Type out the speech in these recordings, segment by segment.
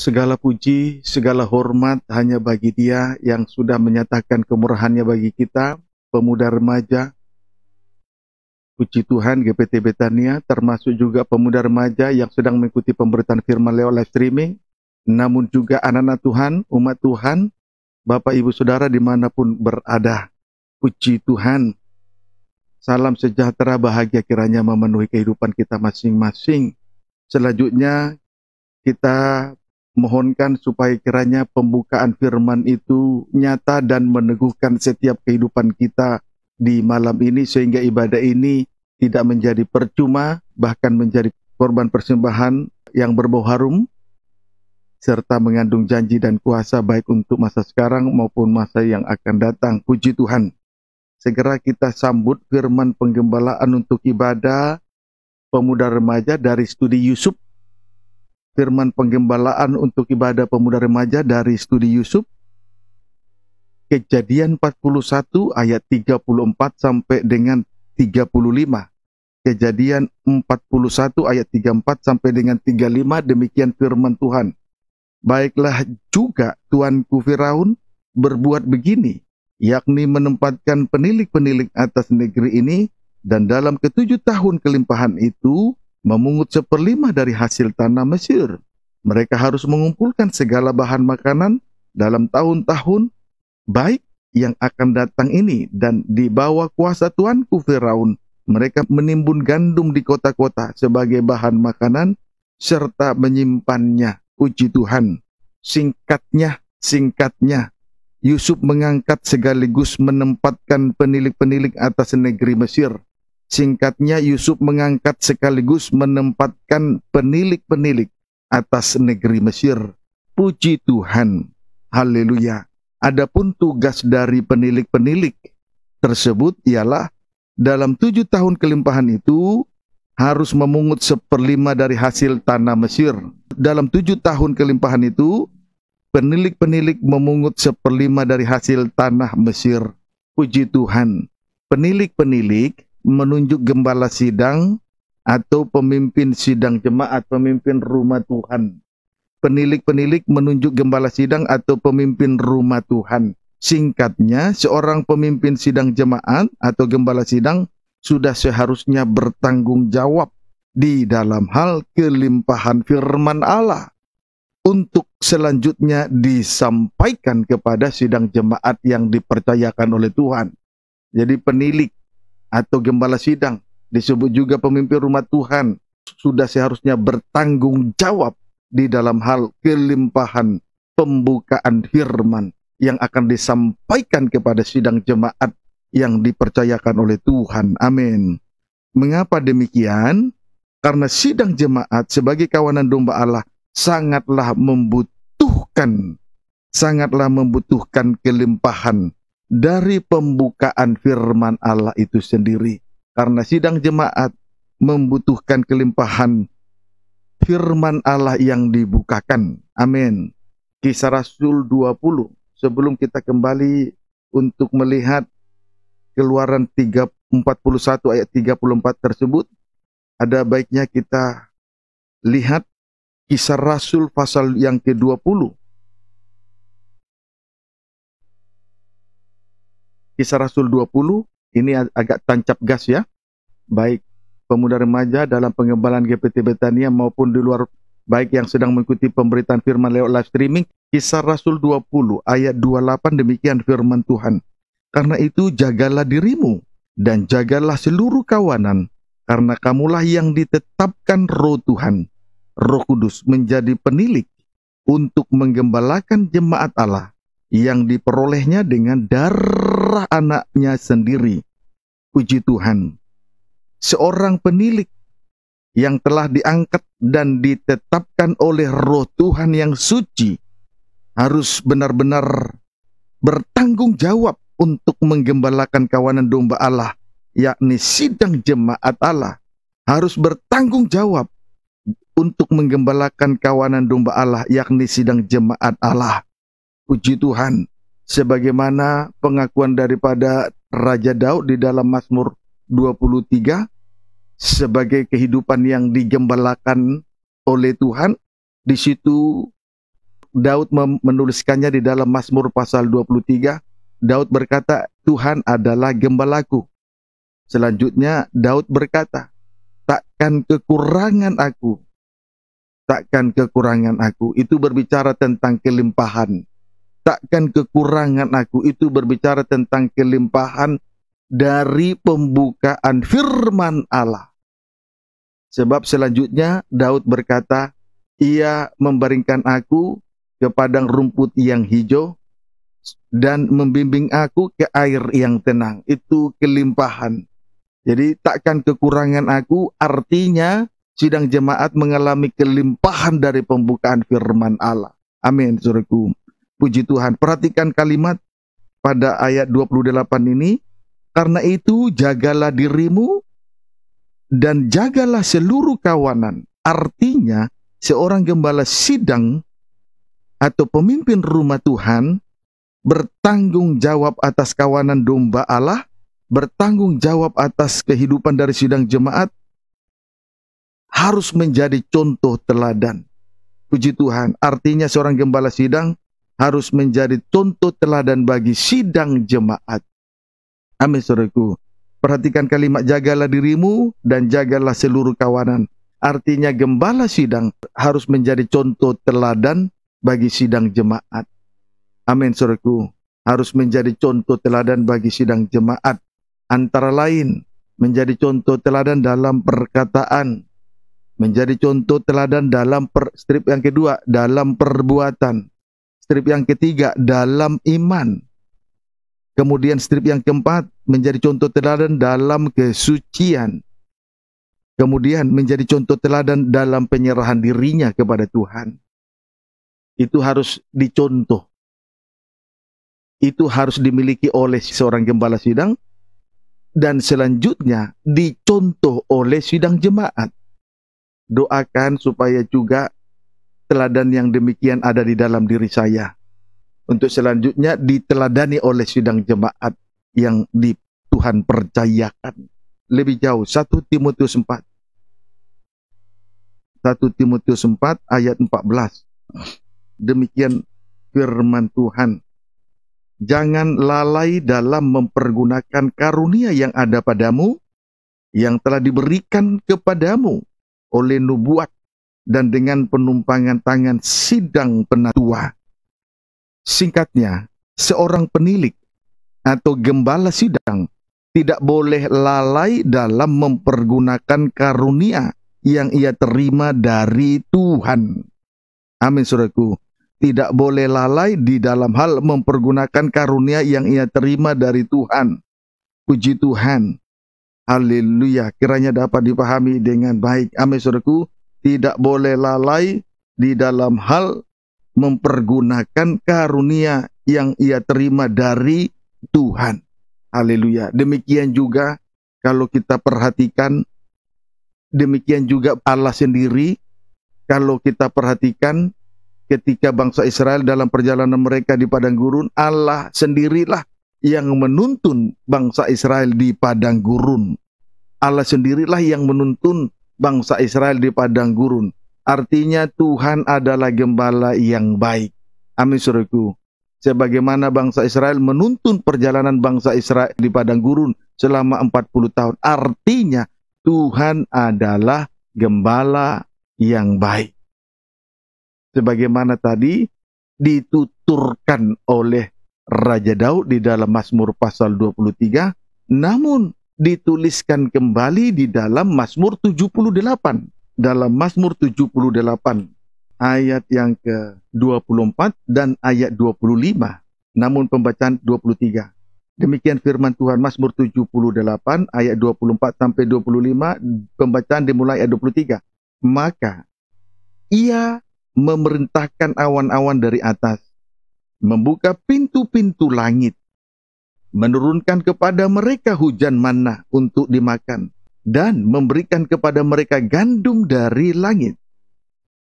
Segala puji, segala hormat hanya bagi Dia yang sudah menyatakan kemurahannya bagi kita, pemuda remaja. Puji Tuhan, GPT Betania, termasuk juga pemuda remaja yang sedang mengikuti pemberitaan firman lewat live streaming, namun juga anak-anak Tuhan, umat Tuhan, Bapak Ibu Saudara dimanapun berada. Puji Tuhan, salam sejahtera bahagia kiranya memenuhi kehidupan kita masing-masing. Selanjutnya, kita mohonkan supaya kiranya pembukaan firman itu nyata dan meneguhkan setiap kehidupan kita di malam ini, sehingga ibadah ini tidak menjadi percuma, bahkan menjadi korban persembahan yang berbau harum, serta mengandung janji dan kuasa baik untuk masa sekarang maupun masa yang akan datang. Puji Tuhan. Segera kita sambut firman penggembalaan untuk ibadah pemuda remaja dari studi Yusuf. Firman penggembalaan untuk ibadah pemuda remaja dari studi Yusuf. Kejadian 41 ayat 34 sampai dengan 35. Kejadian 41 ayat 34 sampai dengan 35, demikian firman Tuhan. Baiklah juga tuanku Firaun berbuat begini, yakni menempatkan penilik-penilik atas negeri ini, dan dalam ke-7 tahun kelimpahan itu memungut 1/5 dari hasil tanah Mesir. Mereka harus mengumpulkan segala bahan makanan dalam tahun-tahun baik yang akan datang ini, dan di bawah kuasa tuanku Firaun, mereka menimbun gandum di kota-kota sebagai bahan makanan, serta menyimpannya. Puji Tuhan. Singkatnya, Yusuf mengangkat sekaligus menempatkan penilik-penilik atas negeri Mesir. Singkatnya, Yusuf mengangkat sekaligus menempatkan penilik-penilik atas negeri Mesir. Puji Tuhan. Haleluya. Adapun tugas dari penilik-penilik tersebut ialah dalam 7 tahun kelimpahan itu harus memungut 1/5 dari hasil tanah Mesir. Dalam 7 tahun kelimpahan itu, penilik-penilik memungut 1/5 dari hasil tanah Mesir. Puji Tuhan. Penilik-penilik menunjuk gembala sidang atau pemimpin sidang jemaat, pemimpin rumah Tuhan. Penilik-penilik menunjuk gembala sidang atau pemimpin rumah Tuhan. Singkatnya, seorang pemimpin sidang jemaat atau gembala sidang sudah seharusnya bertanggung jawab di dalam hal kelimpahan firman Allah untuk selanjutnya disampaikan kepada sidang jemaat yang dipercayakan oleh Tuhan. Jadi penilik atau gembala sidang, disebut juga pemimpin rumah Tuhan, sudah seharusnya bertanggung jawab di dalam hal kelimpahan pembukaan firman yang akan disampaikan kepada sidang jemaat yang dipercayakan oleh Tuhan. Amin. Mengapa demikian? Karena sidang jemaat sebagai kawanan domba Allah sangatlah membutuhkan kelimpahan dari pembukaan firman Allah itu sendiri. Karena sidang jemaat membutuhkan kelimpahan firman Allah yang dibukakan. Amin. Kisah Rasul 20. Sebelum kita kembali untuk melihat Keluaran 41 ayat 34 tersebut, ada baiknya kita lihat Kisah Rasul pasal yang ke-20. Kisah Rasul 20, ini agak tancap gas ya. Baik pemuda remaja dalam pengembalaan GPT Betania maupun di luar, baik yang sedang mengikuti pemberitaan firman lewat live streaming. Kisah Rasul 20 ayat 28, demikian firman Tuhan. Karena itu jagalah dirimu dan jagalah seluruh kawanan, karena kamulah yang ditetapkan Roh Tuhan, Roh Kudus, menjadi penilik untuk menggembalakan jemaat Allah yang diperolehnya dengan darah anaknya sendiri. Puji Tuhan. Seorang penilik yang telah diangkat dan ditetapkan oleh Roh Tuhan yang suci harus benar-benar bertanggung jawab untuk menggembalakan kawanan domba Allah, yakni sidang jemaat Allah. Harus bertanggung jawab untuk menggembalakan kawanan domba Allah, yakni sidang jemaat Allah. Puji Tuhan. Sebagaimana pengakuan daripada Raja Daud di dalam Mazmur 23, sebagai kehidupan yang digembalakan oleh Tuhan, di situ Daud menuliskannya di dalam Mazmur pasal 23. Daud berkata, Tuhan adalah gembalaku. Selanjutnya Daud berkata, takkan kekurangan aku. Takkan kekurangan aku. Itu berbicara tentang kelimpahan. Takkan kekurangan aku. Itu berbicara tentang kelimpahan dari pembukaan firman Allah. Sebab selanjutnya Daud berkata, Ia membaringkan aku ke padang rumput yang hijau dan membimbing aku ke air yang tenang. Itu kelimpahan. Jadi takkan kekurangan aku, artinya sidang jemaat mengalami kelimpahan dari pembukaan firman Allah. Amin, saudaraku. Puji Tuhan. Perhatikan kalimat pada ayat 28 ini. Karena itu jagalah dirimu dan jagalah seluruh kawanan. Artinya seorang gembala sidang atau pemimpin rumah Tuhan bertanggung jawab atas kawanan domba Allah, bertanggung jawab atas kehidupan dari sidang jemaat, harus menjadi contoh teladan. Puji Tuhan, artinya seorang gembala sidang harus menjadi contoh teladan bagi sidang jemaat. Amin, saudaraku. Perhatikan kalimat jagalah dirimu dan jagalah seluruh kawanan. Artinya gembala sidang harus menjadi contoh teladan bagi sidang jemaat. Amin, saudaraku. Harus menjadi contoh teladan bagi sidang jemaat. Antara lain, menjadi contoh teladan dalam perkataan, menjadi contoh teladan dalam strip yang kedua, dalam perbuatan, strip yang ketiga, dalam iman. Kemudian strip yang keempat, menjadi contoh teladan dalam kesucian. Kemudian menjadi contoh teladan dalam penyerahan dirinya kepada Tuhan. Itu harus dicontoh. Itu harus dimiliki oleh seorang gembala sidang. Dan selanjutnya dicontoh oleh sidang jemaat. Doakan supaya juga teladan yang demikian ada di dalam diri saya. Untuk selanjutnya diteladani oleh sidang jemaat yang Tuhan percayakan. Lebih jauh, 1 Timotius 4. 1 Timotius 4 ayat 14. Demikian firman Tuhan. Jangan lalai dalam mempergunakan karunia yang ada padamu, yang telah diberikan kepadamu oleh nubuat dan dengan penumpangan tangan sidang penatua. Singkatnya, seorang penilik atau gembala sidang tidak boleh lalai dalam mempergunakan karunia yang ia terima dari Tuhan. Amin, saudaraku. Tidak boleh lalai di dalam hal mempergunakan karunia yang ia terima dari Tuhan. Puji Tuhan. Haleluya. Kiranya dapat dipahami dengan baik. Amin, saudaraku. Tidak boleh lalai di dalam hal mempergunakan karunia yang ia terima dari Tuhan. Haleluya. Demikian juga kalau kita perhatikan, demikian juga Allah sendiri. Kalau kita perhatikan, ketika bangsa Israel dalam perjalanan mereka di padang gurun, Allah sendirilah yang menuntun bangsa Israel di padang gurun. Allah sendirilah yang menuntun bangsa Israel di padang gurun. Artinya Tuhan adalah gembala yang baik. Amin, saudaraku. Sebagaimana bangsa Israel menuntun perjalanan bangsa Israel di padang gurun selama 40 tahun. Artinya Tuhan adalah gembala yang baik. Sebagaimana tadi dituturkan oleh Raja Daud di dalam Mazmur pasal 23, namun dituliskan kembali di dalam Mazmur 78. Dalam Mazmur 78 ayat yang ke-24 dan ayat 25. Namun pembacaan 23. Demikian firman Tuhan, Mazmur 78 ayat 24 sampai 25, pembacaan dimulai ayat 23. Maka Ia memerintahkan awan-awan dari atas, membuka pintu-pintu langit, menurunkan kepada mereka hujan manna untuk dimakan, dan memberikan kepada mereka gandum dari langit.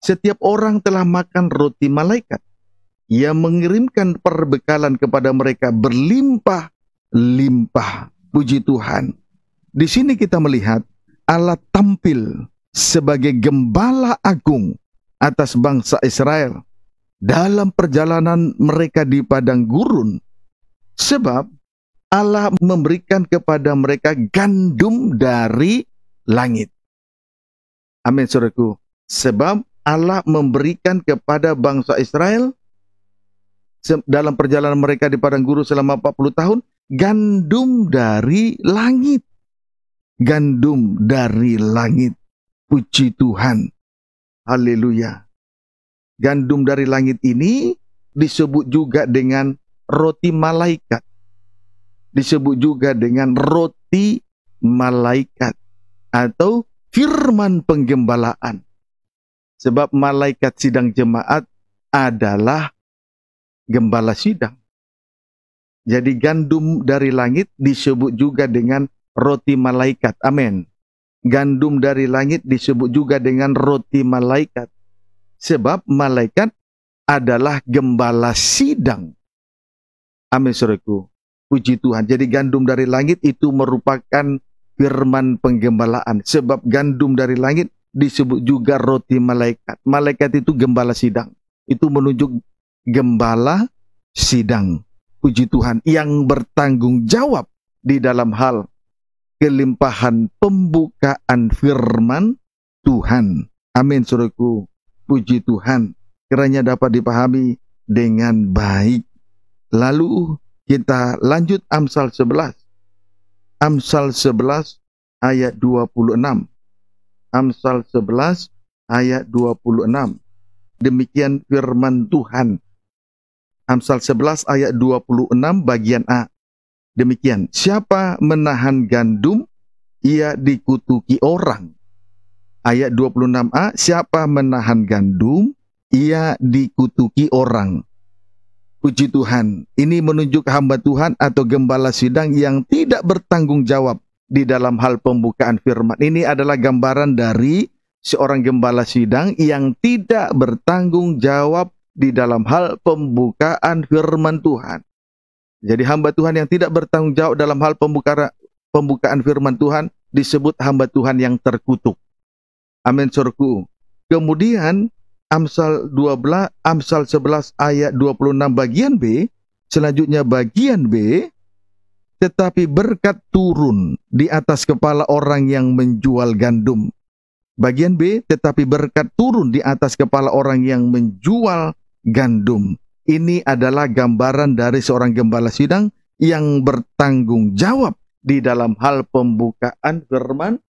Setiap orang telah makan roti malaikat. Ia mengirimkan perbekalan kepada mereka berlimpah-limpah. Puji Tuhan. Di sini kita melihat Allah tampil sebagai gembala agung atas bangsa Israel. dalam perjalanan mereka di padang gurun, sebab Allah memberikan kepada mereka gandum dari langit. Amin, saudaraku. Sebab Allah memberikan kepada bangsa Israel dalam perjalanan mereka di padang gurun selama 40 tahun, gandum dari langit. Gandum dari langit. Puji Tuhan. Haleluya. Gandum dari langit ini disebut juga dengan roti malaikat. Disebut juga dengan roti malaikat atau firman penggembalaan. Sebab malaikat sidang jemaat adalah gembala sidang. Jadi gandum dari langit disebut juga dengan roti malaikat. Amin. Gandum dari langit disebut juga dengan roti malaikat. Sebab malaikat adalah gembala sidang. Amin, saudaraku. Puji Tuhan. Jadi gandum dari langit itu merupakan firman penggembalaan. Sebab gandum dari langit disebut juga roti malaikat. Malaikat itu gembala sidang. Itu menunjuk gembala sidang. Puji Tuhan. Yang bertanggung jawab di dalam hal kelimpahan pembukaan firman Tuhan. Amin, saudaraku. Puji Tuhan, kiranya dapat dipahami dengan baik. Lalu kita lanjut Amsal 11. Amsal 11 ayat 26. Amsal 11 ayat 26. Demikian firman Tuhan. Amsal 11 ayat 26 bagian A. Demikian, siapa menahan gandum, ia dikutuki orang. Ayat 26a, siapa menahan gandum, ia dikutuki orang. Puji Tuhan, ini menunjuk hamba Tuhan atau gembala sidang yang tidak bertanggung jawab di dalam hal pembukaan firman. Ini adalah gambaran dari seorang gembala sidang yang tidak bertanggung jawab di dalam hal pembukaan firman Tuhan. Jadi hamba Tuhan yang tidak bertanggung jawab dalam hal pembukaan firman Tuhan disebut hamba Tuhan yang terkutuk. Amin, saudaraku. Kemudian Amsal 11 ayat 26 bagian B, selanjutnya bagian B, tetapi berkat turun di atas kepala orang yang menjual gandum. Bagian B, tetapi berkat turun di atas kepala orang yang menjual gandum. Ini adalah gambaran dari seorang gembala sidang yang bertanggung jawab di dalam hal pembukaan firman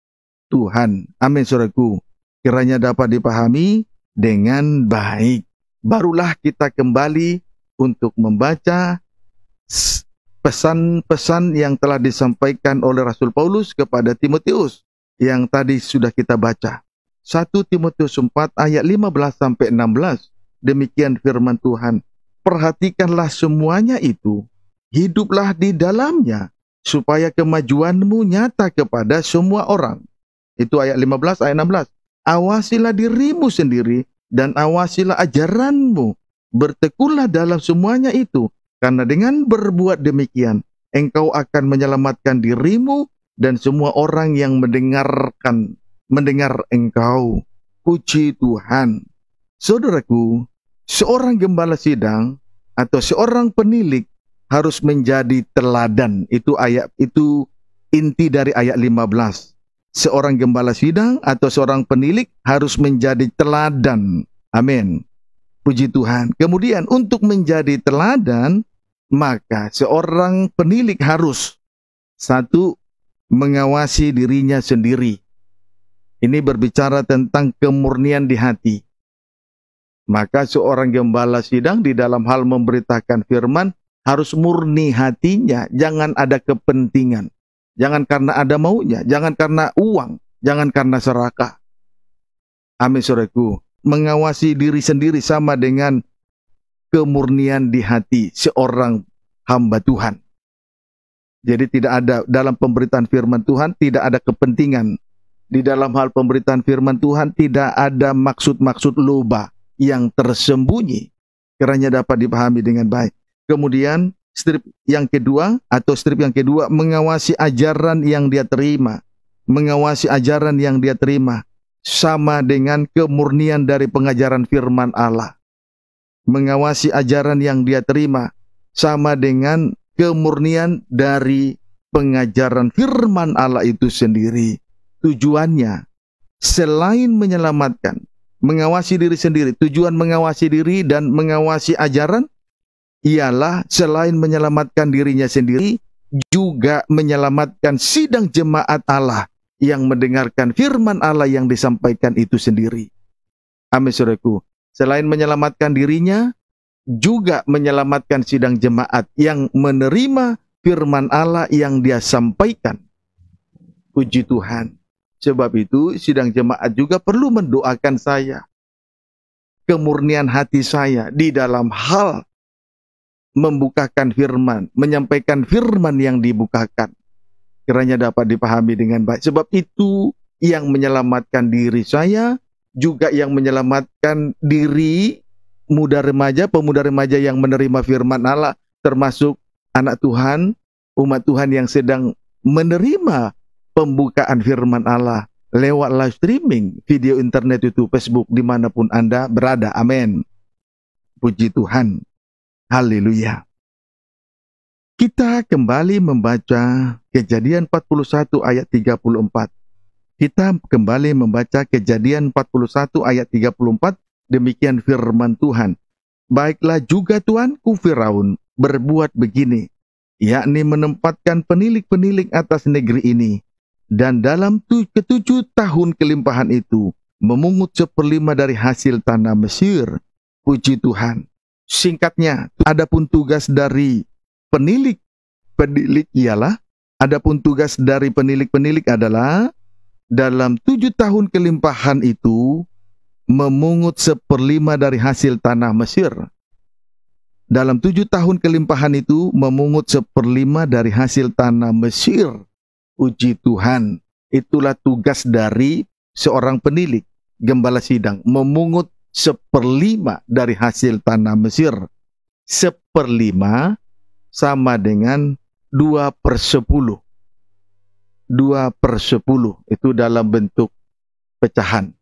Tuhan. Amin, saudaraku. Kiranya dapat dipahami dengan baik. Barulah kita kembali untuk membaca pesan-pesan yang telah disampaikan oleh Rasul Paulus kepada Timotius yang tadi sudah kita baca. 1 Timotius 4 ayat 15-16. Demikian firman Tuhan. Perhatikanlah semuanya itu, hiduplah di dalamnya, supaya kemajuanmu nyata kepada semua orang. Itu ayat 15, ayat 16. Awasilah dirimu sendiri dan awasilah ajaranmu. Bertekunlah dalam semuanya itu, karena dengan berbuat demikian, engkau akan menyelamatkan dirimu dan semua orang yang mendengar engkau. Puji Tuhan. Saudaraku, seorang gembala sidang atau seorang penilik harus menjadi teladan. Itu inti dari ayat 15. Seorang gembala sidang atau seorang penilik harus menjadi teladan. Amin. Puji Tuhan. Kemudian untuk menjadi teladan, maka seorang penilik harus satu, mengawasi dirinya sendiri. Ini berbicara tentang kemurnian di hati. Maka seorang gembala sidang di dalam hal memberitakan firman harus murni hatinya, jangan ada kepentingan. Jangan karena ada maunya, jangan karena uang, jangan karena serakah. Amin, saudaraku. Mengawasi diri sendiri sama dengan kemurnian di hati seorang hamba Tuhan. Jadi tidak ada dalam pemberitaan firman Tuhan, tidak ada kepentingan. Di dalam hal pemberitaan firman Tuhan tidak ada maksud-maksud loba yang tersembunyi. Kiranya dapat dipahami dengan baik. Kemudian strip yang kedua, mengawasi ajaran yang dia terima. Mengawasi ajaran yang dia terima sama dengan kemurnian dari pengajaran firman Allah. mengawasi ajaran yang dia terima, sama dengan kemurnian dari pengajaran firman Allah itu sendiri. Tujuannya, selain menyelamatkan, mengawasi diri sendiri, tujuan mengawasi diri dan mengawasi ajaran, ialah selain menyelamatkan dirinya sendiri, juga menyelamatkan sidang jemaat Allah yang mendengarkan firman Allah yang disampaikan itu sendiri. Amin, saudaraku. Selain menyelamatkan dirinya, juga menyelamatkan sidang jemaat yang menerima firman Allah yang dia sampaikan. Puji Tuhan. Sebab itu sidang jemaat juga perlu mendoakan saya. Kemurnian hati saya di dalam hal membukakan firman, menyampaikan firman yang dibukakan. Kiranya dapat dipahami dengan baik. Sebab itu yang menyelamatkan diri saya, juga yang menyelamatkan diri muda remaja, pemuda remaja yang menerima firman Allah, termasuk anak Tuhan, umat Tuhan yang sedang menerima pembukaan firman Allah lewat live streaming, video internet itu, Facebook, dimanapun Anda berada. Amin. Puji Tuhan. Haleluya. Kita kembali membaca Kejadian 41 ayat 34. Kita kembali membaca Kejadian 41 ayat 34. Demikian firman Tuhan. Baiklah juga tuanku Firaun berbuat begini, yakni menempatkan penilik-penilik atas negeri ini, dan dalam ke-7 tahun kelimpahan itu memungut 1/5 dari hasil tanah Mesir. Puji Tuhan. Singkatnya, adapun tugas dari penilik ialah, adapun tugas dari penilik adalah dalam 7 tahun kelimpahan itu memungut 1/5 dari hasil tanah Mesir. Dalam 7 tahun kelimpahan itu memungut 1/5 dari hasil tanah Mesir. Puji Tuhan. Itulah tugas dari seorang penilik, gembala sidang, memungut 1/5 dari hasil tanah Mesir. 1/5 sama dengan 2/10. 2/10 itu dalam bentuk pecahan.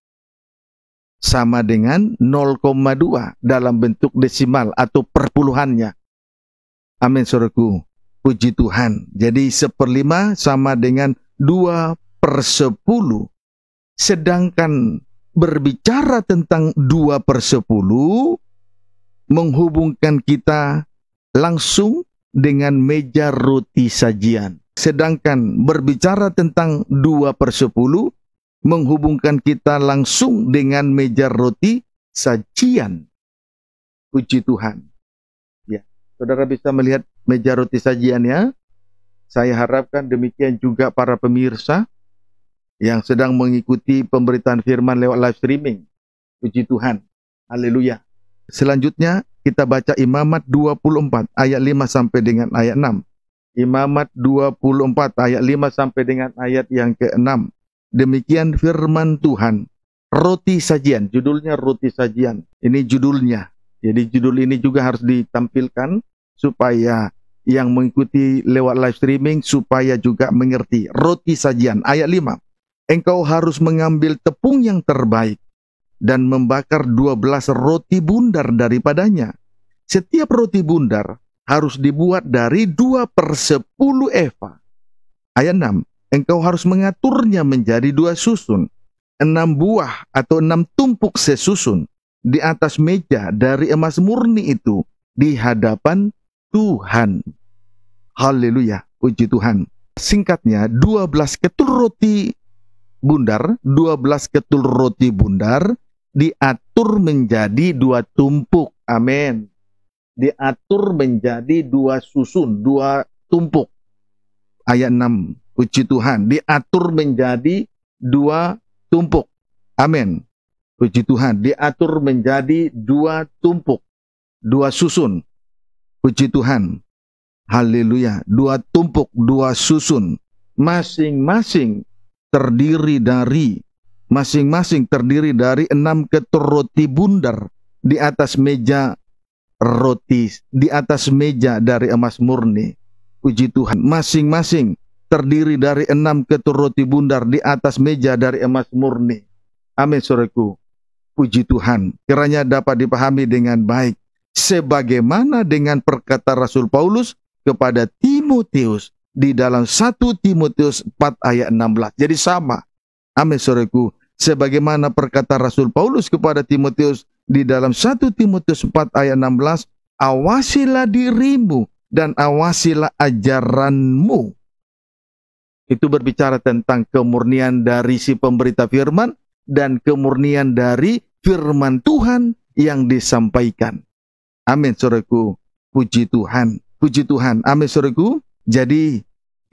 Sama dengan 0,2 dalam bentuk desimal atau perpuluhannya. Amin, saudaraku. Puji Tuhan. Jadi 1/5 sama dengan 2/10. Sedangkan berbicara tentang 2/10 menghubungkan kita langsung dengan meja roti sajian. Sedangkan berbicara tentang 2/10 menghubungkan kita langsung dengan meja roti sajian. Puji Tuhan. Ya, saudara bisa melihat meja roti sajiannya. Saya harapkan demikian juga para pemirsa yang sedang mengikuti pemberitaan firman lewat live streaming. Puji Tuhan. Haleluya. Selanjutnya kita baca Imamat 24 ayat 5 sampai dengan ayat 6. Imamat 24 ayat 5 sampai dengan ayat yang ke-6. Demikian firman Tuhan. Roti sajian, judulnya roti sajian. Ini judulnya. Jadi judul ini juga harus ditampilkan supaya yang mengikuti lewat live streaming supaya juga mengerti. Roti sajian, ayat 5. Engkau harus mengambil tepung yang terbaik dan membakar 12 roti bundar daripadanya. Setiap roti bundar harus dibuat dari 2/10 eva. Ayat 6. Engkau harus mengaturnya menjadi 2 susun, 6 buah atau 6 tumpuk sesusun di atas meja dari emas murni itu di hadapan Tuhan. Haleluya, puji Tuhan. Singkatnya, 12 ketul roti bundar, 12 ketul roti bundar diatur menjadi 2 tumpuk. Amin. Diatur menjadi 2 susun, 2 tumpuk. Ayat 6. Puji Tuhan, diatur menjadi 2 tumpuk. Amin. Puji Tuhan, diatur menjadi 2 tumpuk, 2 susun. Puji Tuhan. Haleluya. 2 tumpuk, 2 susun. Masing-masing terdiri dari 6 ketul roti bundar di atas meja roti, di atas meja dari emas murni. Puji Tuhan. Masing-masing terdiri dari 6 ketul roti bundar di atas meja dari emas murni. Amin, saudaraku. Puji Tuhan. Kiranya dapat dipahami dengan baik. sebagaimana dengan perkataan Rasul Paulus kepada Timotius di dalam 1 Timotius 4 ayat 16. Jadi sama. Amin, saudaraku. Sebagaimana perkataan Rasul Paulus kepada Timotius di dalam 1 Timotius 4 ayat 16, awasilah dirimu dan awasilah ajaranmu. Itu berbicara tentang kemurnian dari si pemberita firman dan kemurnian dari firman Tuhan yang disampaikan. Amin, saudaraku. Puji Tuhan. Puji Tuhan. Amin, saudaraku. Jadi,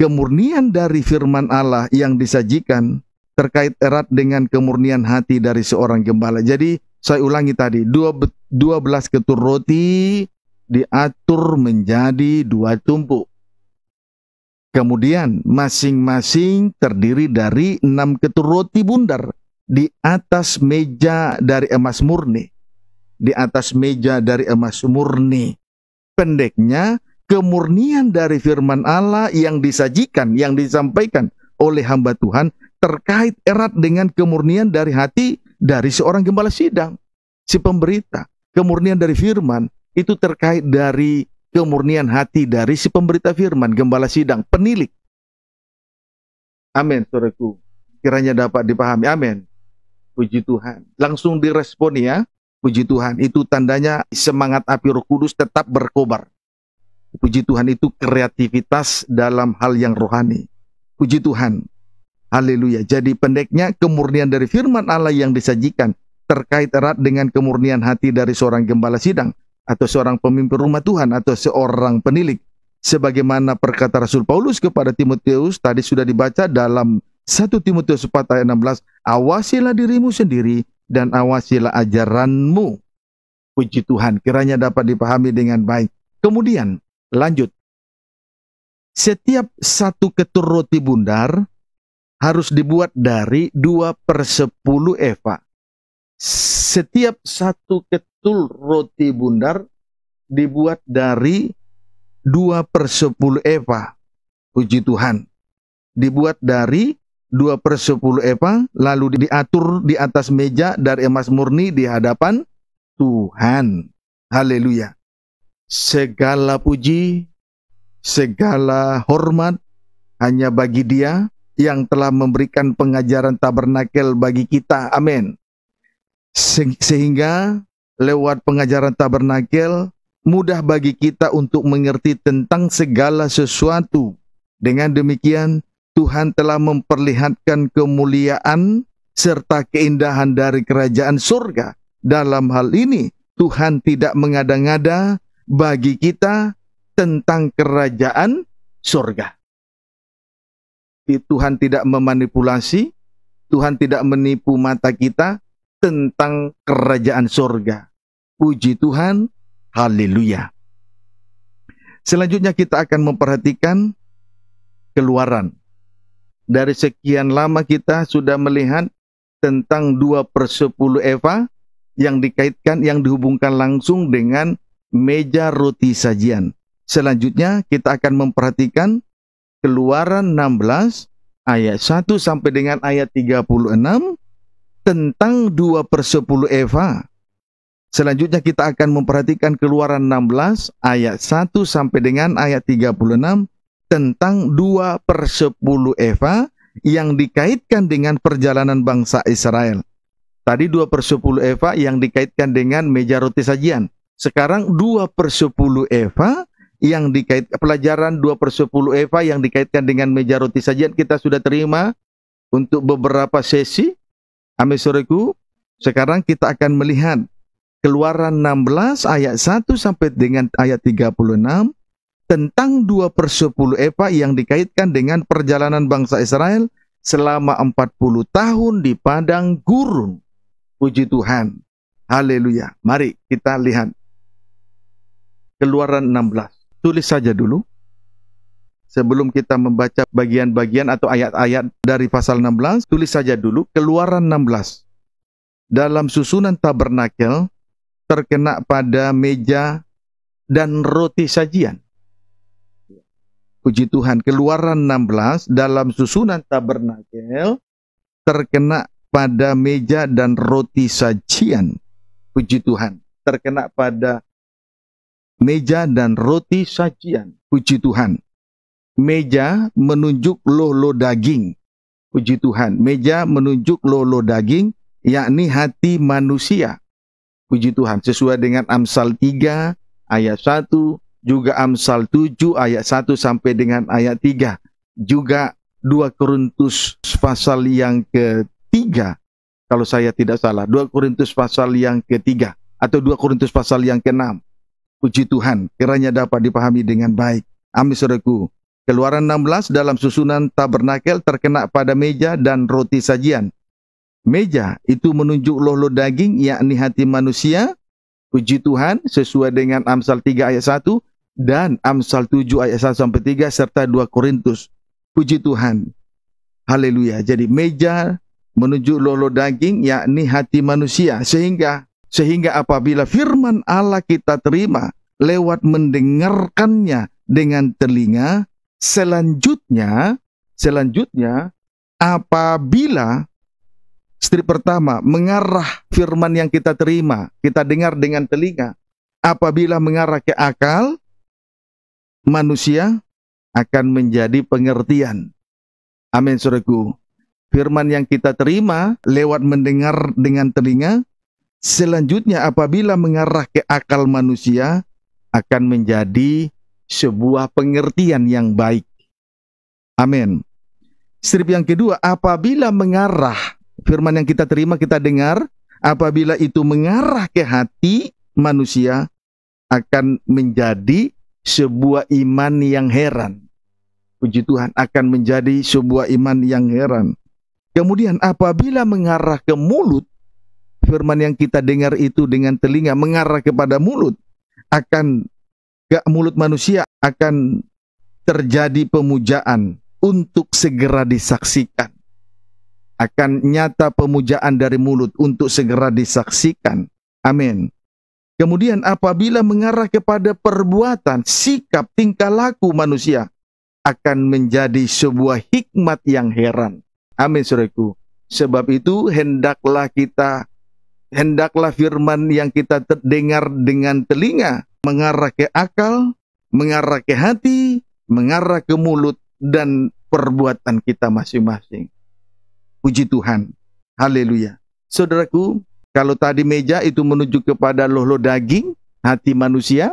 kemurnian dari firman Allah yang disajikan terkait erat dengan kemurnian hati dari seorang gembala. Jadi, saya ulangi tadi, 12 ketur roti diatur menjadi 2 tumpuk. Kemudian masing-masing terdiri dari 6 ketur roti bundar di atas meja dari emas murni. Di atas meja dari emas murni. Pendeknya, kemurnian dari firman Allah yang disajikan, yang disampaikan oleh hamba Tuhan terkait erat dengan kemurnian dari hati dari seorang gembala sidang, si pemberita. Kemurnian dari firman itu terkait dari kemurnian hati dari si pemberita firman, gembala sidang, penilik. Amin, saudaraku. Kiranya dapat dipahami. Amin. Puji Tuhan. Langsung direspon ya. Puji Tuhan. Itu tandanya semangat api Roh Kudus tetap berkobar. Puji Tuhan, itu kreativitas dalam hal yang rohani. Puji Tuhan. Haleluya. Jadi pendeknya, kemurnian dari firman Allah yang disajikan terkait erat dengan kemurnian hati dari seorang gembala sidang, atau seorang pemimpin rumah Tuhan, atau seorang penilik. Sebagaimana perkata Rasul Paulus kepada Timotius, tadi sudah dibaca dalam 1 Timotius 4 ayat 16, awasilah dirimu sendiri dan awasilah ajaranmu. Puji Tuhan, kiranya dapat dipahami dengan baik. Kemudian, lanjut. Setiap 1 ketur roti bundar harus dibuat dari 2/10 eva. Setiap 1 ketul roti bundar dibuat dari 2/10 eva. Puji Tuhan. Dibuat dari 2/10 eva, lalu diatur di atas meja dari emas murni di hadapan Tuhan. Haleluya. Segala puji, segala hormat hanya bagi Dia yang telah memberikan pengajaran tabernakel bagi kita. Amin. Sehingga lewat pengajaran tabernakel mudah bagi kita untuk mengerti tentang segala sesuatu. Dengan demikian, Tuhan telah memperlihatkan kemuliaan serta keindahan dari kerajaan surga. Dalam hal ini, Tuhan tidak mengada-ngada bagi kita tentang kerajaan surga. Tuhan tidak memanipulasi, Tuhan tidak menipu mata kita tentang kerajaan surga. Puji Tuhan, haleluya. Selanjutnya kita akan memperhatikan Keluaran. Dari sekian lama kita sudah melihat tentang 2/10 eva yang dikaitkan, yang dihubungkan langsung dengan meja roti sajian. Selanjutnya kita akan memperhatikan Keluaran 16 ayat 1 sampai dengan ayat 36 tentang 2/10 eva. Selanjutnya kita akan memperhatikan Keluaran 16 ayat 1 sampai dengan ayat 36 tentang 2/10 eva yang dikaitkan dengan perjalanan bangsa Israel. Tadi 2/10 eva yang dikaitkan dengan meja roti sajian. Sekarang 2/10 eva yang dikaitkan, pelajaran 2/10 eva yang dikaitkan dengan meja roti sajian kita sudah terima untuk beberapa sesi. Amin, saudaraku. Sekarang kita akan melihat Keluaran 16 ayat 1 sampai dengan ayat 36 tentang 2/10 eva yang dikaitkan dengan perjalanan bangsa Israel selama 40 tahun di padang gurun. Puji Tuhan. Haleluya. Mari kita lihat Keluaran 16. Tulis saja dulu sebelum kita membaca bagian-bagian atau ayat-ayat dari pasal 16, tulis saja dulu Keluaran 16. Dalam susunan tabernakel terkena pada meja dan roti sajian. Puji Tuhan, Keluaran 16 dalam susunan tabernakel terkena pada meja dan roti sajian. Puji Tuhan, terkena pada meja dan roti sajian. Puji Tuhan. Meja menunjuk loh-loh daging. Puji Tuhan. Meja menunjuk loh-loh daging, yakni hati manusia. Puji Tuhan. Sesuai dengan Amsal 3 ayat 1, juga Amsal 7 ayat 1 sampai dengan ayat 3. Juga 2 Korintus pasal yang ketiga, kalau saya tidak salah, 2 Korintus pasal yang ketiga, atau 2 Korintus pasal yang ke-6. Puji Tuhan, kiranya dapat dipahami dengan baik. Amin, saudaraku. Keluaran 16 dalam susunan tabernakel terkena pada meja dan roti sajian. Meja itu menunjuk loh-loh daging, yakni hati manusia. Puji Tuhan, sesuai dengan Amsal 3 ayat 1 dan Amsal 7 ayat 1 sampai 3 serta 2 Korintus. Puji Tuhan. Haleluya. Jadi meja menunjuk loh-loh daging, yakni hati manusia. Sehingga apabila firman Allah kita terima lewat mendengarkannya dengan telinga, selanjutnya apabila strip pertama mengarah firman yang kita terima, kita dengar dengan telinga, apabila mengarah ke akal, manusia akan menjadi pengertian. Amin, saudaraku. Firman yang kita terima lewat mendengar dengan telinga, selanjutnya apabila mengarah ke akal manusia, akan menjadi sebuah pengertian yang baik. Amin. Strip yang kedua, apabila mengarah, firman yang kita terima, kita dengar, apabila itu mengarah ke hati manusia, akan menjadi sebuah iman yang heran. Puji Tuhan, akan menjadi sebuah iman yang heran. Kemudian apabila mengarah ke mulut, firman yang kita dengar itu dengan telinga mengarah kepada mulut, akan ke mulut manusia akan terjadi pemujaan untuk segera disaksikan. Akan nyata pemujaan dari mulut untuk segera disaksikan. Amin. Kemudian apabila mengarah kepada perbuatan, sikap, tingkah laku manusia, akan menjadi sebuah hikmat yang heran. Amin, saudaraku. Sebab itu hendaklah firman yang kita dengar dengan telinga mengarah ke akal, mengarah ke hati, mengarah ke mulut dan perbuatan kita masing-masing. Puji Tuhan. Haleluya. Saudaraku, kalau tadi meja itu menuju kepada loh-loh daging, hati manusia,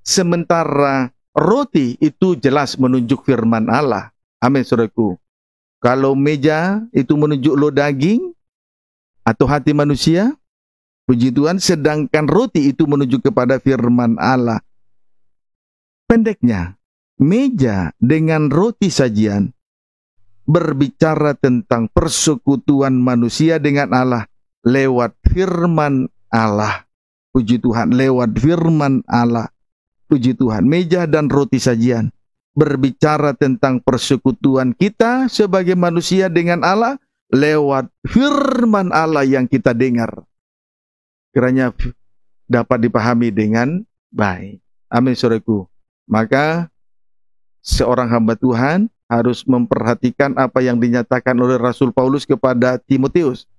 sementara roti itu jelas menunjuk firman Allah. Amin, saudaraku. Kalau meja itu menunjuk loh daging atau hati manusia, puji Tuhan, sedangkan roti itu menuju kepada firman Allah. Pendeknya, meja dengan roti sajian berbicara tentang persekutuan manusia dengan Allah lewat firman Allah. Puji Tuhan, lewat firman Allah. Puji Tuhan, meja dan roti sajian berbicara tentang persekutuan kita sebagai manusia dengan Allah lewat firman Allah yang kita dengar. Kiranya dapat dipahami dengan baik. Amin, saudaraku. Maka seorang hamba Tuhan harus memperhatikan apa yang dinyatakan oleh Rasul Paulus kepada Timotius.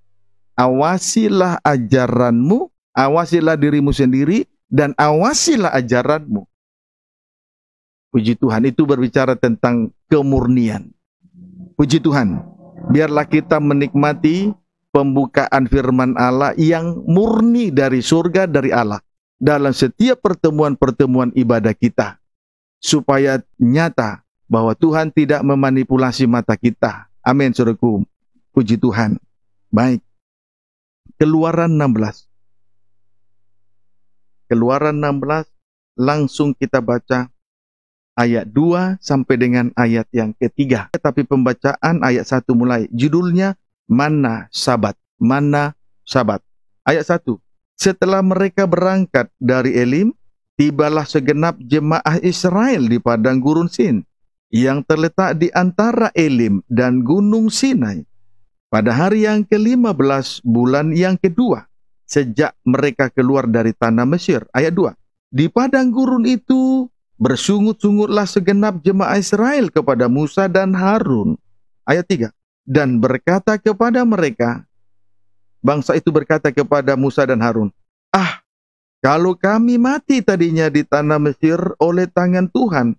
Awasilah ajaranmu, awasilah dirimu sendiri, dan awasilah ajaranmu. Puji Tuhan, itu berbicara tentang kemurnian. Puji Tuhan, biarlah kita menikmati pembukaan firman Allah yang murni dari surga, dari Allah, dalam setiap pertemuan-pertemuan ibadah kita, supaya nyata bahwa Tuhan tidak memanipulasi mata kita. Amin, saudaraku. Puji Tuhan. Baik. Keluaran 16. Keluaran 16, langsung kita baca ayat 2 sampai dengan ayat yang ketiga. Tapi pembacaan ayat 1 mulai. Judulnya Mana Sabat. Mana Sabat. Ayat 1. Setelah mereka berangkat dari Elim, tibalah segenap jemaah Israel di padang gurun Sin, yang terletak di antara Elim dan Gunung Sinai, pada hari yang ke-15 bulan yang kedua, sejak mereka keluar dari tanah Mesir. Ayat 2. Di padang gurun itu bersungut-sungutlah segenap jemaah Israel kepada Musa dan Harun. Ayat 3. Dan berkata kepada mereka, bangsa itu berkata kepada Musa dan Harun, Kalau kami mati tadinya di tanah Mesir oleh tangan Tuhan,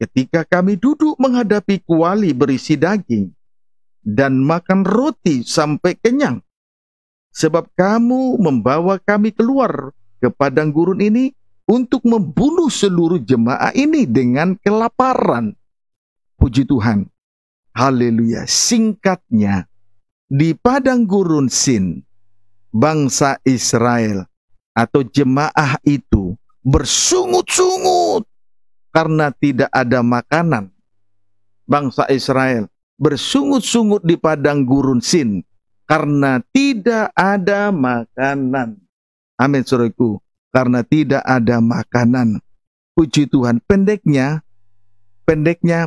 ketika kami duduk menghadapi kuali berisi daging, dan makan roti sampai kenyang, sebab kamu membawa kami keluar ke padang gurun ini untuk membunuh seluruh jemaah ini dengan kelaparan. Puji Tuhan. Haleluya. Singkatnya, di padang gurun Sin, bangsa Israel atau jemaah itu bersungut-sungut karena tidak ada makanan. Bangsa Israel bersungut-sungut di padang gurun Sin karena tidak ada makanan. Amin, saudaraku. Karena tidak ada makanan. Puji Tuhan. Pendeknya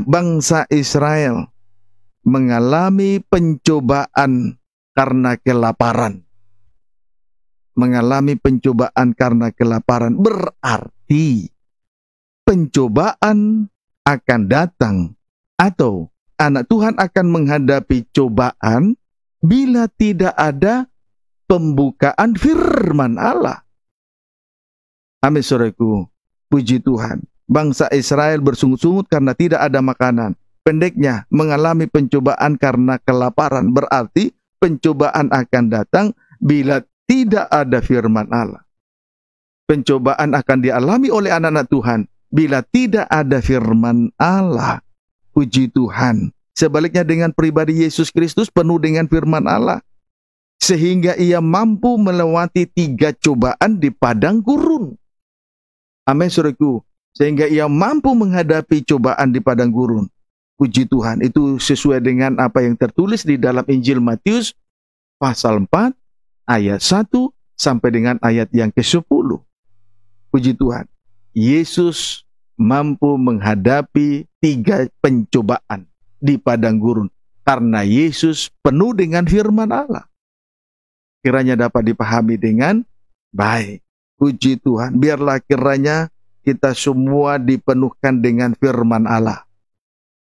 bangsa Israel mengalami pencobaan karena kelaparan. Mengalami pencobaan karena kelaparan berarti pencobaan akan datang, atau anak Tuhan akan menghadapi cobaan bila tidak ada pembukaan firman Allah. Amin, saudaraku. Puji Tuhan. Bangsa Israel bersungut-sungut karena tidak ada makanan. Pendeknya, mengalami pencobaan karena kelaparan. Berarti pencobaan akan datang bila tidak ada firman Allah. Pencobaan akan dialami oleh anak-anak Tuhan bila tidak ada firman Allah. Puji Tuhan. Sebaliknya dengan pribadi Yesus Kristus penuh dengan firman Allah, sehingga ia mampu melewati 3 cobaan di padang gurun. Amin, saudaraku. Sehingga ia mampu menghadapi cobaan di padang gurun. Puji Tuhan. Itu sesuai dengan apa yang tertulis di dalam Injil Matius pasal 4 ayat 1 sampai dengan ayat yang ke-10. Puji Tuhan. Yesus mampu menghadapi 3 pencobaan di padang gurun karena Yesus penuh dengan firman Allah. Kiranya dapat dipahami dengan baik. Puji Tuhan. Biarlah kiranya kita semua dipenuhkan dengan firman Allah.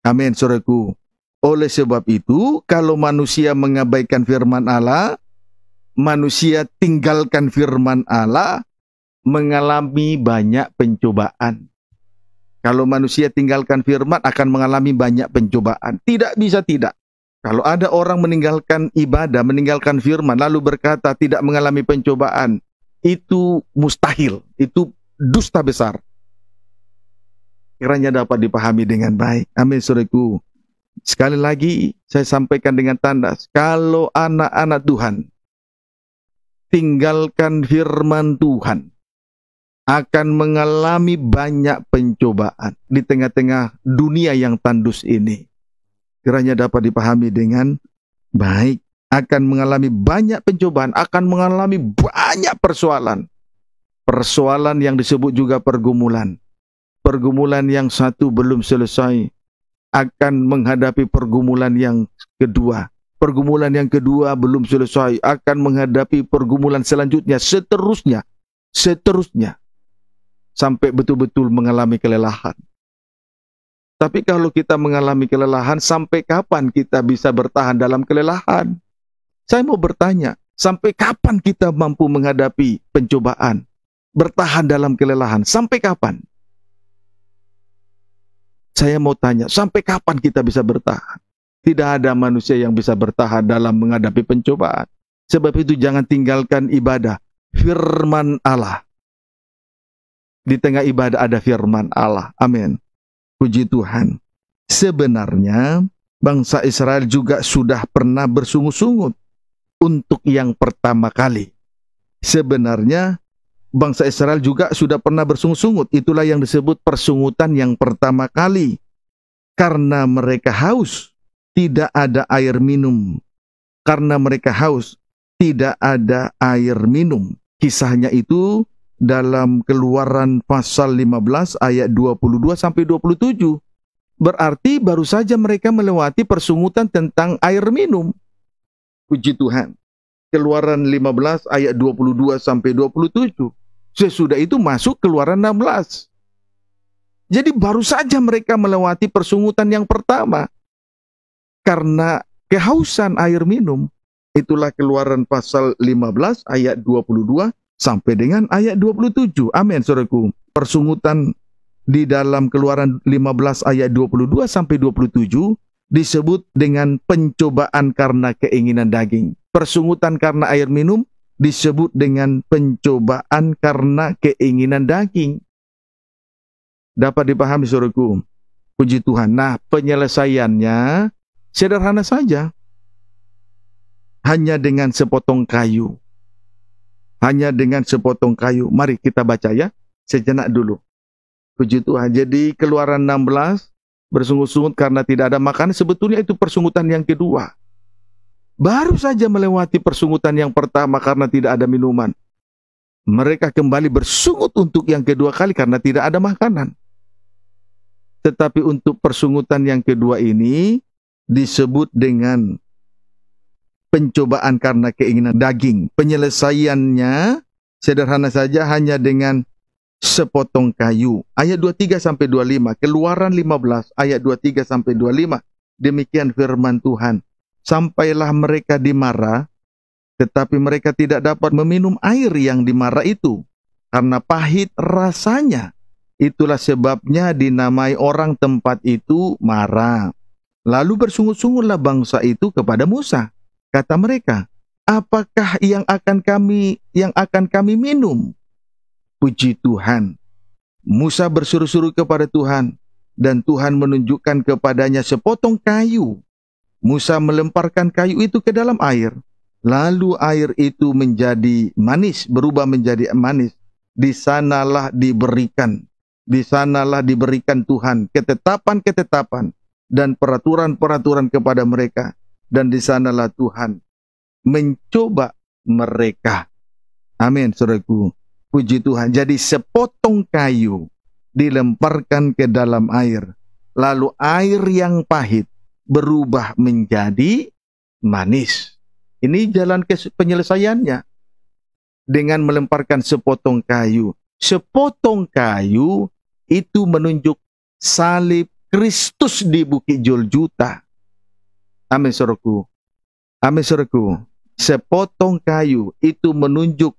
Amin, saudaraku. Oleh sebab itu, kalau manusia mengabaikan firman Allah, manusia tinggalkan firman Allah, mengalami banyak pencobaan. Kalau manusia tinggalkan firman, akan mengalami banyak pencobaan. Tidak bisa tidak. Kalau ada orang meninggalkan ibadah, meninggalkan firman, lalu berkata tidak mengalami pencobaan, itu mustahil. Itu dusta besar. Kiranya dapat dipahami dengan baik. Amin, saudaraku. Sekali lagi, saya sampaikan dengan tandas. Kalau anak-anak Tuhan tinggalkan firman Tuhan, akan mengalami banyak pencobaan di tengah-tengah dunia yang tandus ini. Kiranya dapat dipahami dengan baik. Akan mengalami banyak pencobaan, akan mengalami banyak persoalan. Persoalan yang disebut juga pergumulan. Pergumulan yang satu belum selesai, akan menghadapi pergumulan yang kedua. Pergumulan yang kedua belum selesai, akan menghadapi pergumulan selanjutnya, seterusnya. Sampai betul-betul mengalami kelelahan. Tapi kalau kita mengalami kelelahan, sampai kapan kita bisa bertahan dalam kelelahan? Saya mau bertanya, sampai kapan kita mampu menghadapi pencobaan? Bertahan dalam kelelahan, sampai kapan? Saya mau tanya, sampai kapan kita bisa bertahan? Tidak ada manusia yang bisa bertahan dalam menghadapi pencobaan. Sebab itu jangan tinggalkan ibadah. Firman Allah. Di tengah ibadah ada firman Allah. Amin. Puji Tuhan. Sebenarnya bangsa Israel juga sudah pernah bersungut-sungut untuk yang pertama kali. Sebenarnya bangsa Israel juga sudah pernah bersungut-sungut. Itulah yang disebut persungutan yang pertama kali. Karena mereka haus, tidak ada air minum. Karena mereka haus, tidak ada air minum. Kisahnya itu dalam Keluaran pasal 15 ayat 22 sampai 27. Berarti baru saja mereka melewati persungutan tentang air minum. Puji Tuhan. Keluaran 15 ayat 22 sampai 27. Sesudah itu masuk Keluaran 16. Jadi baru saja mereka melewati persungutan yang pertama. Karena kehausan air minum. Itulah Keluaran pasal 15 ayat 22 sampai dengan ayat 27. Amin, saudaraku. Persungutan di dalam Keluaran 15 ayat 22 sampai 27 disebut dengan pencobaan karena keinginan daging. Persungutan karena air minum disebut dengan pencobaan karena keinginan daging. Dapat dipahami, saudaraku. Puji Tuhan. Nah, penyelesaiannya sederhana saja. Hanya dengan sepotong kayu. Hanya dengan sepotong kayu. Mari kita baca ya, sejenak dulu. Puji Tuhan. Jadi Keluaran 16, bersungut-sungut karena tidak ada makanan. Sebetulnya itu persungutan yang kedua. Baru saja melewati persungutan yang pertama karena tidak ada minuman. Mereka kembali bersungut untuk yang kedua kali karena tidak ada makanan. Tetapi untuk persungutan yang kedua ini disebut dengan pencobaan karena keinginan daging. Penyelesaiannya sederhana saja, hanya dengan sepotong kayu. Ayat 23 sampai 25, Keluaran 15 ayat 23 sampai 25. Demikian firman Tuhan. Sampailah mereka di Mara, tetapi mereka tidak dapat meminum air yang di Mara itu, karena pahit rasanya. Itulah sebabnya dinamai orang tempat itu Mara. Lalu bersungut-sungutlah bangsa itu kepada Musa. Kata mereka, apakah yang akan kami minum? Puji Tuhan. Musa berseru-seru kepada Tuhan, dan Tuhan menunjukkan kepadanya sepotong kayu. Musa melemparkan kayu itu ke dalam air. Lalu air itu menjadi manis, berubah menjadi manis. Di sanalah diberikan Tuhan ketetapan-ketetapan dan peraturan-peraturan kepada mereka. Dan di sanalah Tuhan mencoba mereka. Amin, saudaraku. Puji Tuhan. Jadi sepotong kayu dilemparkan ke dalam air. Lalu air yang pahit berubah menjadi manis. Ini jalan ke penyelesaiannya. Dengan melemparkan sepotong kayu. Sepotong kayu itu menunjuk salib Kristus di Bukit Golgota. Amin, saudaraku. Amin, saudaraku. Sepotong kayu itu menunjuk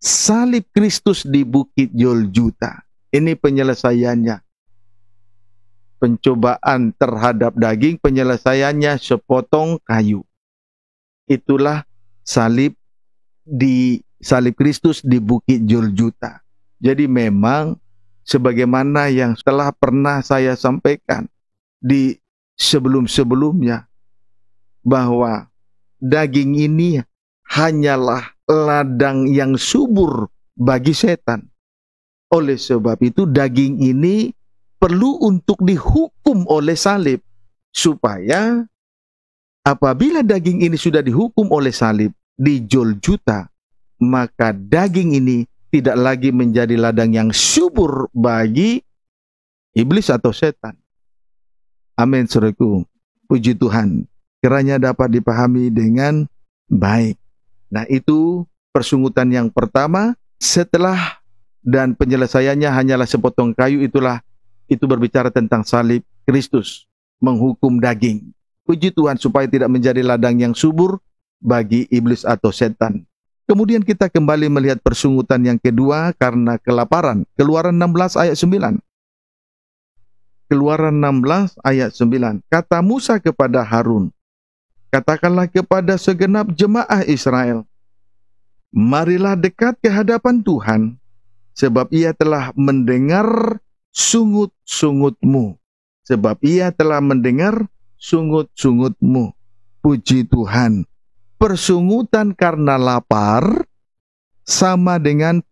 salib Kristus di Bukit Golgota. Ini penyelesaiannya. Pencobaan terhadap daging, penyelesaiannya sepotong kayu. Itulah salib Kristus di Bukit Golgota. Jadi memang sebagaimana yang telah pernah saya sampaikan di sebelum-sebelumnya, bahwa daging ini hanyalah ladang yang subur bagi setan. Oleh sebab itu daging ini perlu untuk dihukum oleh salib, supaya apabila daging ini sudah dihukum oleh salib di Golgota, maka daging ini tidak lagi menjadi ladang yang subur bagi iblis atau setan. Amin, saudaraku. Puji Tuhan. Kiranya dapat dipahami dengan baik. Nah, itu persungutan yang pertama. Setelah dan penyelesaiannya hanyalah sepotong kayu, itu berbicara tentang salib Kristus menghukum daging. Puji Tuhan, supaya tidak menjadi ladang yang subur bagi iblis atau setan. Kemudian kita kembali melihat persungutan yang kedua karena kelaparan. Keluaran 16 ayat 9. Keluaran 16 ayat 9. Kata Musa kepada Harun, katakanlah kepada segenap jemaah Israel, marilah dekat ke hadapan Tuhan, sebab ia telah mendengar sungut-sungutmu. Sebab ia telah mendengar sungut-sungutmu. Puji Tuhan. Persungutan karena lapar sama dengan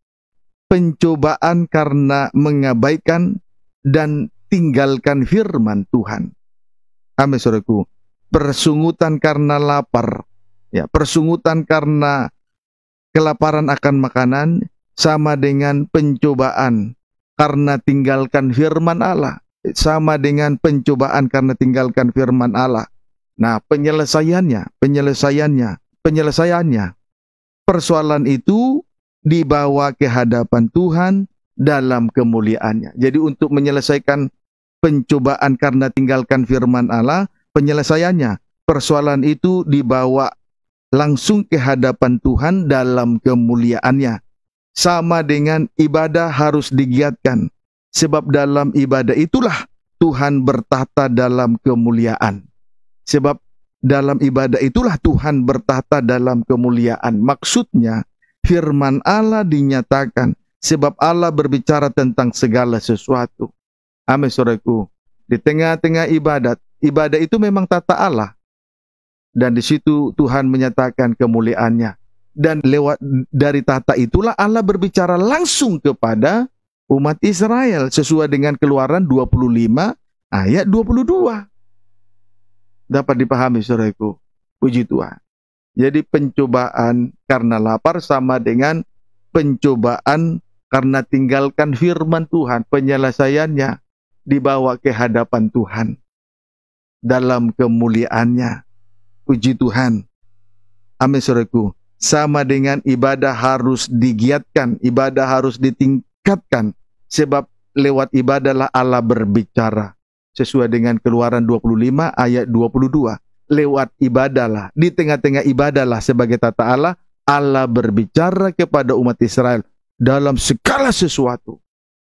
pencobaan karena mengabaikan dan tinggalkan firman Tuhan. Amin, saudaraku. Persungutan karena lapar, ya, persungutan karena kelaparan akan makanan sama dengan pencobaan karena tinggalkan firman Allah, sama dengan pencobaan karena tinggalkan firman Allah. Nah, penyelesaiannya, persoalan itu dibawa ke hadapan Tuhan dalam kemuliaannya. Jadi untuk menyelesaikan pencobaan karena tinggalkan firman Allah, penyelesaiannya, persoalan itu dibawa langsung ke hadapan Tuhan dalam kemuliaannya. sama dengan ibadah harus digiatkan. Sebab dalam ibadah itulah Tuhan bertahta dalam kemuliaan. Sebab dalam ibadah itulah Tuhan bertahta dalam kemuliaan. Maksudnya, firman Allah dinyatakan sebab Allah berbicara tentang segala sesuatu. Amin, saudaraku. Di tengah-tengah ibadat, ibadah itu memang tata Allah. Dan di situ Tuhan menyatakan kemuliaannya. Dan lewat dari tata itulah Allah berbicara langsung kepada umat Israel sesuai dengan Keluaran 25 ayat 22. Dapat dipahami, saudaraku. Puji Tuhan. Jadi pencobaan karena lapar sama dengan pencobaan karena tinggalkan firman Tuhan. Penyelesaiannya dibawa ke hadapan Tuhan dalam kemuliaannya. Puji Tuhan. Amin, saudaraku. Sama dengan ibadah harus digiatkan, ibadah harus ditingkatkan. Sebab lewat ibadahlah Allah berbicara. Sesuai dengan Keluaran 25 ayat 22. Lewat ibadahlah, di tengah-tengah ibadahlah sebagai tata Allah, Allah berbicara kepada umat Israel dalam segala sesuatu.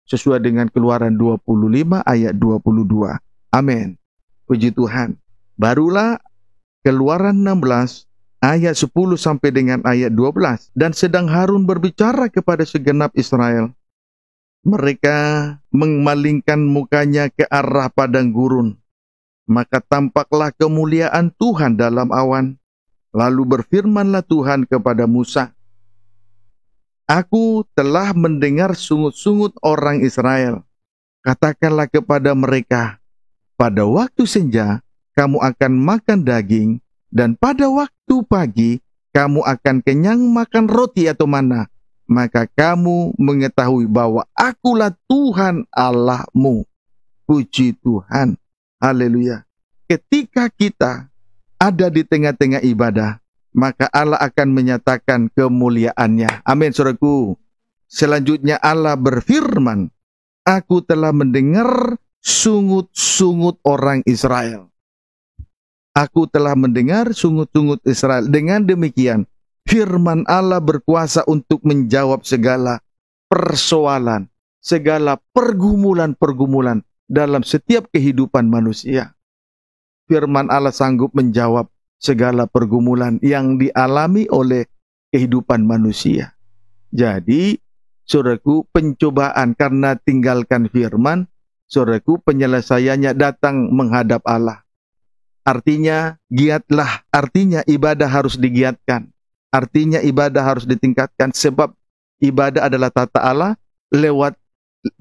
Sesuai dengan Keluaran 25 ayat 22. Amin. Puji Tuhan. Barulah Keluaran 16 ayat 10 sampai dengan ayat 12. Dan sedang Harun berbicara kepada segenap Israel, mereka memalingkan mukanya ke arah padang gurun. Maka tampaklah kemuliaan Tuhan dalam awan. Lalu berfirmanlah Tuhan kepada Musa, Aku telah mendengar sungut-sungut orang Israel. Katakanlah kepada mereka, pada waktu senja kamu akan makan daging, dan pada waktu pagi kamu akan kenyang makan roti atau mana. Maka kamu mengetahui bahwa akulah Tuhan Allahmu. Puji Tuhan. Haleluya. Ketika kita ada di tengah-tengah ibadah, maka Allah akan menyatakan kemuliaannya. Amin, saudaraku. Selanjutnya Allah berfirman, Aku telah mendengar sungut-sungut orang Israel. Aku telah mendengar sungut-sungut Israel. Dengan demikian, firman Allah berkuasa untuk menjawab segala persoalan, segala pergumulan-pergumulan dalam setiap kehidupan manusia. Firman Allah sanggup menjawab segala pergumulan yang dialami oleh kehidupan manusia. Jadi, saudaraku, pencobaan karena tinggalkan firman, saudaraku, penyelesaiannya datang menghadap Allah. Artinya, giatlah, artinya ibadah harus digiatkan. Artinya ibadah harus ditingkatkan sebab ibadah adalah tata Allah. Lewat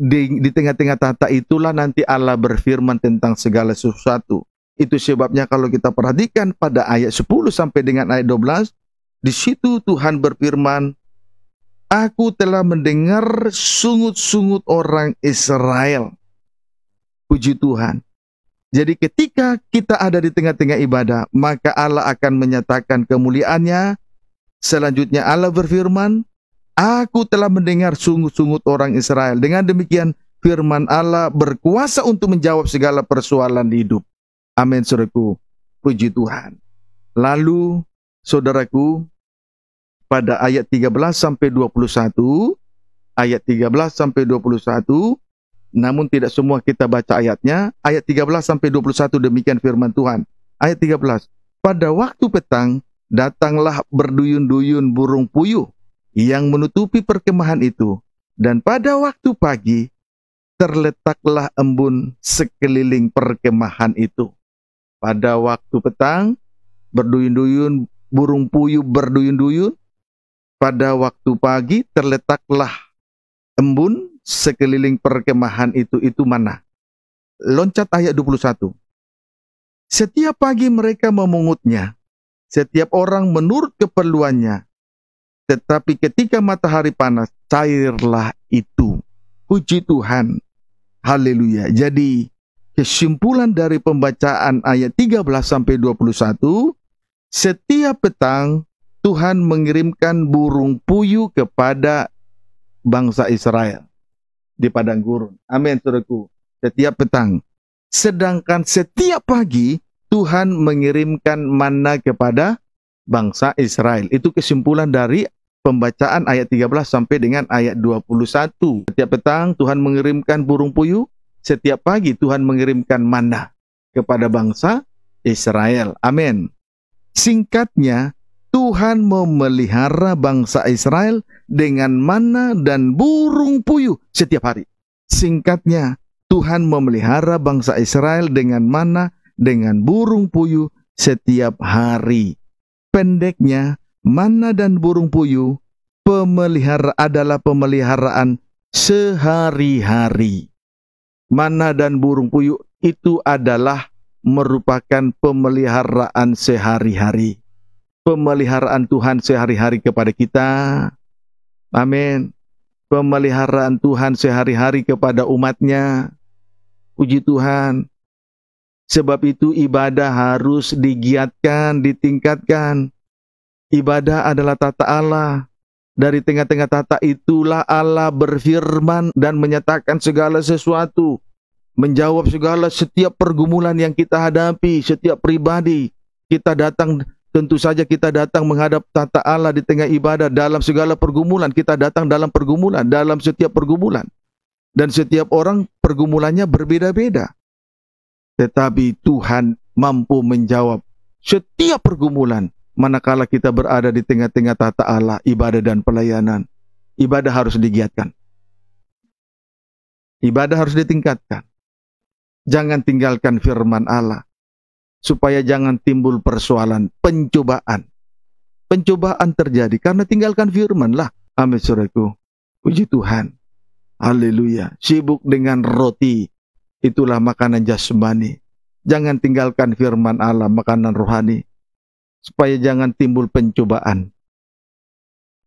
di tengah-tengah tata itulah nanti Allah berfirman tentang segala sesuatu. Itu sebabnya kalau kita perhatikan pada ayat 10 sampai dengan ayat 12, di situ Tuhan berfirman, Aku telah mendengar sungut-sungut orang Israel. Puji Tuhan. Jadi ketika kita ada di tengah-tengah ibadah, maka Allah akan menyatakan kemuliaannya. Selanjutnya Allah berfirman, Aku telah mendengar sungut-sungut orang Israel. Dengan demikian firman Allah berkuasa untuk menjawab segala persoalan hidup. Amin, saudaraku. Puji Tuhan. Lalu, saudaraku, pada ayat 13 sampai 21, ayat 13 sampai 21, namun tidak semua kita baca ayatnya. Ayat 13 sampai 21 demikian firman Tuhan. Ayat 13. Pada waktu petang, datanglah berduyun-duyun burung puyuh yang menutupi perkemahan itu. Dan pada waktu pagi, terletaklah embun sekeliling perkemahan itu. Pada waktu petang, berduyun-duyun burung puyuh berduyun-duyun. Pada waktu pagi, terletaklah embun sekeliling perkemahan itu mana? Loncat ayat 21. Setiap pagi mereka memungutnya, setiap orang menurut keperluannya. Tetapi ketika matahari panas, cairlah itu. Puji Tuhan. Haleluya. Jadi kesimpulan dari pembacaan ayat 13 sampai 21, setiap petang Tuhan mengirimkan burung puyuh kepada bangsa Israel di padang gurun. Amin, saudaraku. Setiap petang. Sedangkan setiap pagi Tuhan mengirimkan manna kepada bangsa Israel. Itu kesimpulan dari pembacaan ayat 13 sampai dengan ayat 21. Setiap petang Tuhan mengirimkan burung puyuh, setiap pagi Tuhan mengirimkan manna kepada bangsa Israel. Amin. Singkatnya, Tuhan memelihara bangsa Israel dengan manna dan burung puyuh setiap hari. Singkatnya, Tuhan memelihara bangsa Israel dengan manna, dengan burung puyuh setiap hari. Pendeknya, manna dan burung puyuh adalah pemeliharaan sehari-hari. Manna dan burung puyuh itu adalah merupakan pemeliharaan sehari-hari. Pemeliharaan Tuhan sehari-hari kepada kita. Amin. Pemeliharaan Tuhan sehari-hari kepada umatnya. Puji Tuhan. Sebab itu ibadah harus digiatkan, ditingkatkan. Ibadah adalah tata Allah. Dari tengah-tengah tata itulah Allah berfirman dan menyatakan segala sesuatu. Menjawab setiap pergumulan yang kita hadapi, setiap pribadi. Kita datang, tentu saja kita datang menghadap tata Allah di tengah ibadah. Dalam segala pergumulan, kita datang dalam pergumulan, dalam setiap pergumulan. Dan setiap orang pergumulannya berbeda-beda. Tetapi Tuhan mampu menjawab setiap pergumulan manakala kita berada di tengah-tengah tata Allah, ibadah dan pelayanan. Ibadah harus digiatkan. Ibadah harus ditingkatkan. Jangan tinggalkan firman Allah, supaya jangan timbul persoalan, pencobaan. Pencobaan terjadi karena tinggalkan firman lah. Amin, saudaraku. Puji Tuhan. Haleluya. Sibuk dengan roti, itulah makanan jasmani. Jangan tinggalkan firman Allah, makanan rohani, supaya jangan timbul pencobaan.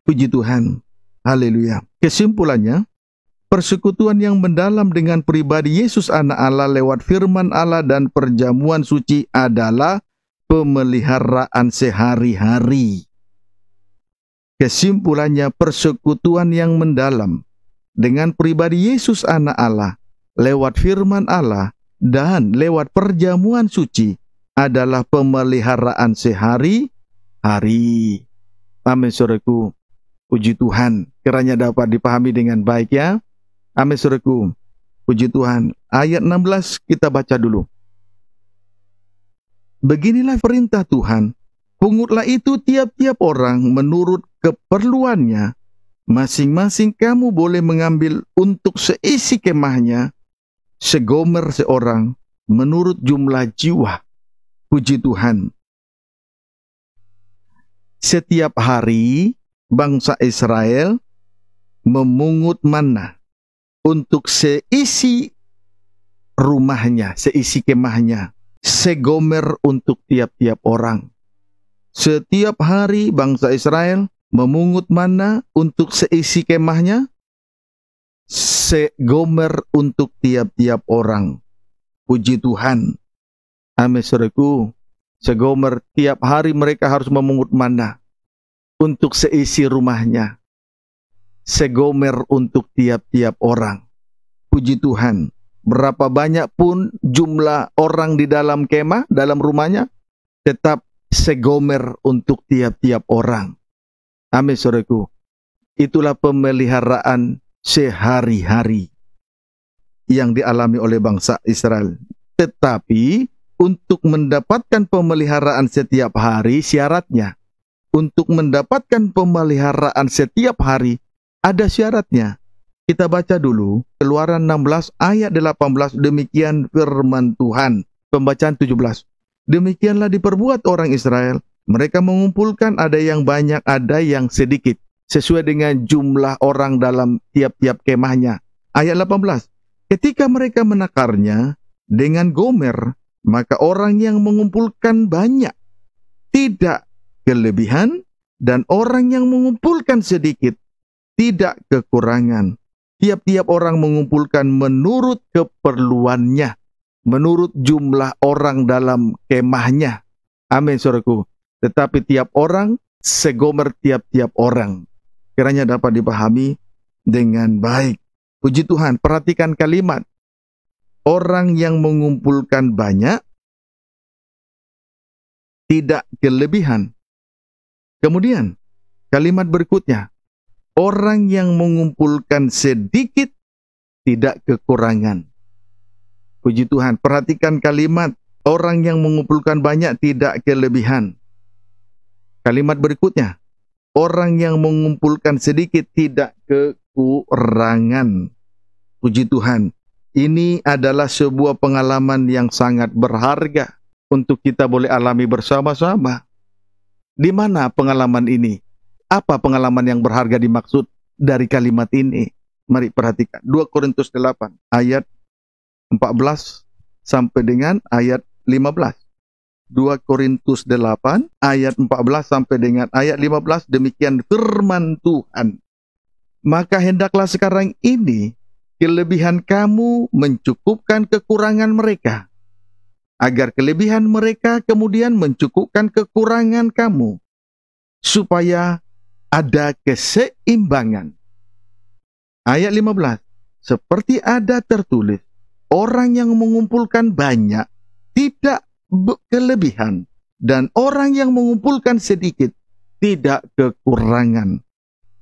Puji Tuhan. Haleluya. Kesimpulannya, persekutuan yang mendalam dengan pribadi Yesus Anak Allah lewat firman Allah dan perjamuan suci adalah pemeliharaan sehari-hari. Kesimpulannya, persekutuan yang mendalam dengan pribadi Yesus Anak Allah lewat firman Allah dan lewat perjamuan suci adalah pemeliharaan sehari-hari. Amin, saudaraku. Puji Tuhan. Kiranya dapat dipahami dengan baik ya. Amin, saudaraku. Puji Tuhan. Ayat 16 kita baca dulu. Beginilah perintah Tuhan. Pungutlah itu tiap-tiap orang menurut keperluannya. Masing-masing kamu boleh mengambil untuk seisi kemahnya segomer seorang menurut jumlah jiwa. Puji Tuhan. Setiap hari bangsa Israel memungut manna untuk seisi rumahnya, seisi kemahnya, segomer untuk tiap-tiap orang. Setiap hari bangsa Israel memungut manna untuk seisi kemahnya, segomer untuk tiap-tiap orang. Puji Tuhan. Amin, saudaraku. Segomer, tiap hari mereka harus memungut manna untuk seisi rumahnya. Segomer untuk tiap-tiap orang. Puji Tuhan. Berapa banyak pun jumlah orang di dalam kemah, dalam rumahnya, tetap segomer untuk tiap-tiap orang. Amin, saudaraku. Itulah pemeliharaan sehari-hari yang dialami oleh bangsa Israel. Tetapi untuk mendapatkan pemeliharaan setiap hari, syaratnya. Untuk mendapatkan pemeliharaan setiap hari, ada syaratnya. Kita baca dulu Keluaran 16 ayat 18. Demikian firman Tuhan. Pembacaan 17. Demikianlah diperbuat orang Israel. Mereka mengumpulkan, ada yang banyak, ada yang sedikit, sesuai dengan jumlah orang dalam tiap-tiap kemahnya. Ayat 18. Ketika mereka menakarnya dengan gomer, maka orang yang mengumpulkan banyak tidak kelebihan, dan orang yang mengumpulkan sedikit tidak kekurangan. Tiap-tiap orang mengumpulkan menurut keperluannya, menurut jumlah orang dalam kemahnya. Amin, saudaraku. Tetapi tiap orang segomer tiap-tiap orang. Kiranya dapat dipahami dengan baik. Puji Tuhan. Perhatikan kalimat. Orang yang mengumpulkan banyak tidak kelebihan. Kemudian kalimat berikutnya. Orang yang mengumpulkan sedikit tidak kekurangan. Puji Tuhan, perhatikan kalimat, orang yang mengumpulkan banyak tidak kelebihan. Kalimat berikutnya, orang yang mengumpulkan sedikit tidak kekurangan. Puji Tuhan, ini adalah sebuah pengalaman yang sangat berharga untuk kita boleh alami bersama-sama. Di mana pengalaman ini? Apa pengalaman yang berharga dimaksud dari kalimat ini? Mari perhatikan. 2 Korintus 8 ayat 14 sampai dengan ayat 15. 2 Korintus 8 ayat 14 sampai dengan ayat 15, demikian firman Tuhan. Maka hendaklah sekarang ini kelebihan kamu mencukupkan kekurangan mereka, agar kelebihan mereka kemudian mencukupkan kekurangan kamu, supaya ada keseimbangan. Ayat 15, seperti ada tertulis, orang yang mengumpulkan banyak tidak kelebihan, dan orang yang mengumpulkan sedikit tidak kekurangan.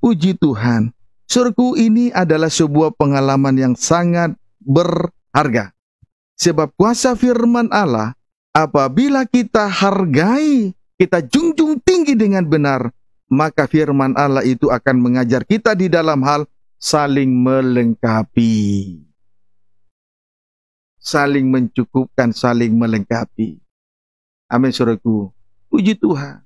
Puji Tuhan, saudaraku, ini adalah sebuah pengalaman yang sangat berharga. Sebab kuasa firman Allah, apabila kita hargai, kita junjung tinggi dengan benar, maka firman Allah itu akan mengajar kita di dalam hal saling melengkapi. Saling mencukupkan, saling melengkapi. Amin, saudaraku. Puji Tuhan.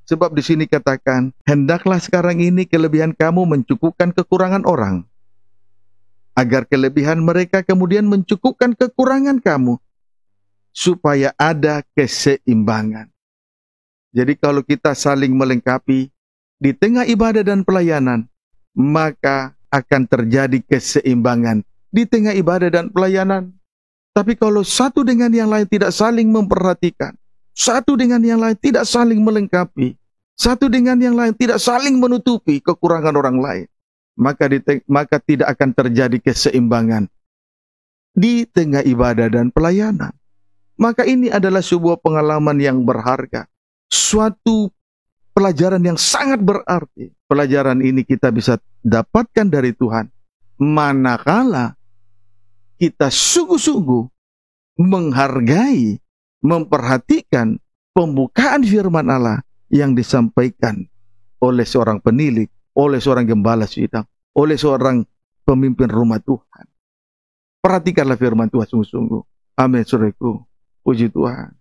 Sebab di sini katakan, hendaklah sekarang ini kelebihan kamu mencukupkan kekurangan orang, agar kelebihan mereka kemudian mencukupkan kekurangan kamu, supaya ada keseimbangan. Jadi kalau kita saling melengkapi di tengah ibadah dan pelayanan, maka akan terjadi keseimbangan di tengah ibadah dan pelayanan. Tapi kalau satu dengan yang lain tidak saling memperhatikan, satu dengan yang lain tidak saling melengkapi, satu dengan yang lain tidak saling menutupi kekurangan orang lain, maka tidak akan terjadi keseimbangan di tengah ibadah dan pelayanan. Maka ini adalah sebuah pengalaman yang berharga, suatu pelajaran yang sangat berarti. Pelajaran ini kita bisa dapatkan dari Tuhan manakala kita sungguh-sungguh menghargai, memperhatikan pembukaan firman Allah yang disampaikan oleh seorang penilik, oleh seorang gembala sidang, oleh seorang pemimpin rumah Tuhan. Perhatikanlah firman Tuhan sungguh-sungguh. Amin, saudaraku. Puji Tuhan.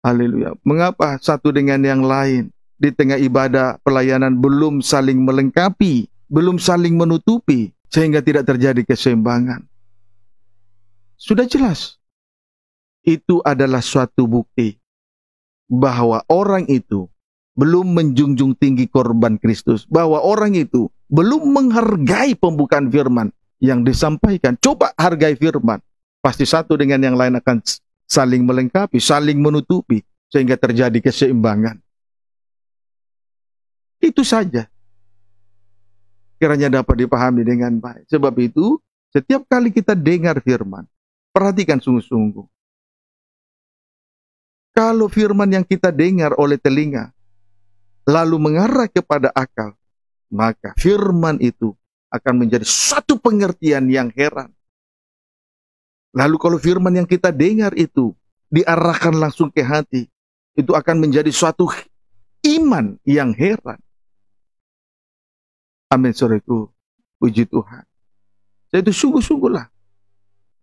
Haleluya. Mengapa satu dengan yang lain di tengah ibadah pelayanan belum saling melengkapi, belum saling menutupi, sehingga tidak terjadi keseimbangan? Sudah jelas. Itu adalah suatu bukti bahwa orang itu belum menjunjung tinggi korban Kristus, bahwa orang itu belum menghargai pembukaan firman yang disampaikan. Coba hargai firman, pasti satu dengan yang lain akan saling melengkapi, saling menutupi, sehingga terjadi keseimbangan. Itu saja. Kiranya dapat dipahami dengan baik. Sebab itu, setiap kali kita dengar firman, perhatikan sungguh-sungguh. Kalau firman yang kita dengar oleh telinga, lalu mengarah kepada akal, maka firman itu akan menjadi satu pengertian yang heran. Lalu kalau firman yang kita dengar itu diarahkan langsung ke hati, itu akan menjadi suatu iman yang heran. Amin, saudaraku. Puji Tuhan. Jadi sungguh-sungguhlah.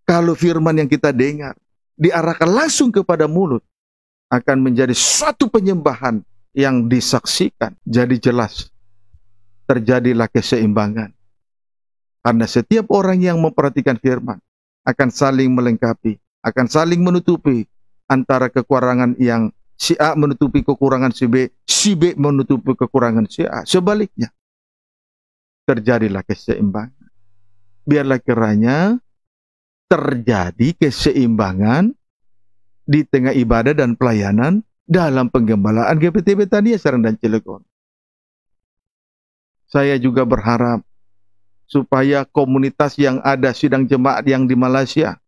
Kalau firman yang kita dengar diarahkan langsung kepada mulut, akan menjadi suatu penyembahan yang disaksikan. Jadi jelas, terjadilah keseimbangan. Karena setiap orang yang memperhatikan firman akan saling melengkapi, akan saling menutupi antara kekurangan yang si A menutupi kekurangan si B menutupi kekurangan si A. Sebaliknya, terjadilah keseimbangan. Biarlah kiranya terjadi keseimbangan di tengah ibadah dan pelayanan dalam penggembalaan GPT Betania Serang dan Cilegon. Saya juga berharap supaya komunitas yang ada sidang jemaat yang di Malaysia,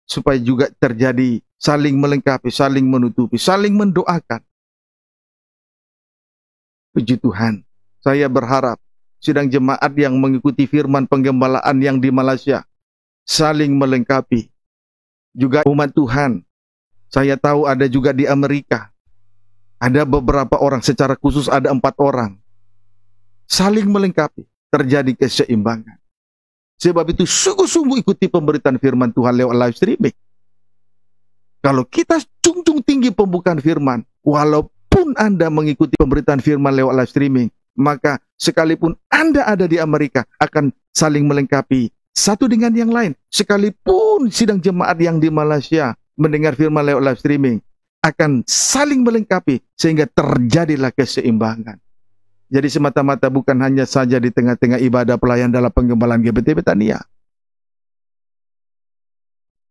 supaya juga terjadi saling melengkapi, saling menutupi, saling mendoakan. Puji Tuhan. Saya berharap sidang jemaat yang mengikuti firman penggembalaan yang di Malaysia saling melengkapi. Juga umat Tuhan, saya tahu ada juga di Amerika. Ada beberapa orang, secara khusus ada 4 orang. Saling melengkapi, terjadi keseimbangan. Sebab itu sungguh-sungguh ikuti pemberitaan firman Tuhan lewat live streaming. Kalau kita junjung tinggi pembukaan firman, walaupun Anda mengikuti pemberitaan firman lewat live streaming, maka sekalipun Anda ada di Amerika, akan saling melengkapi satu dengan yang lain. Sekalipun sidang jemaat yang di Malaysia mendengar firman lewat live streaming, akan saling melengkapi sehingga terjadilah keseimbangan. Jadi semata-mata bukan hanya saja di tengah-tengah ibadah pelayan dalam penggembalaan GBT Betania.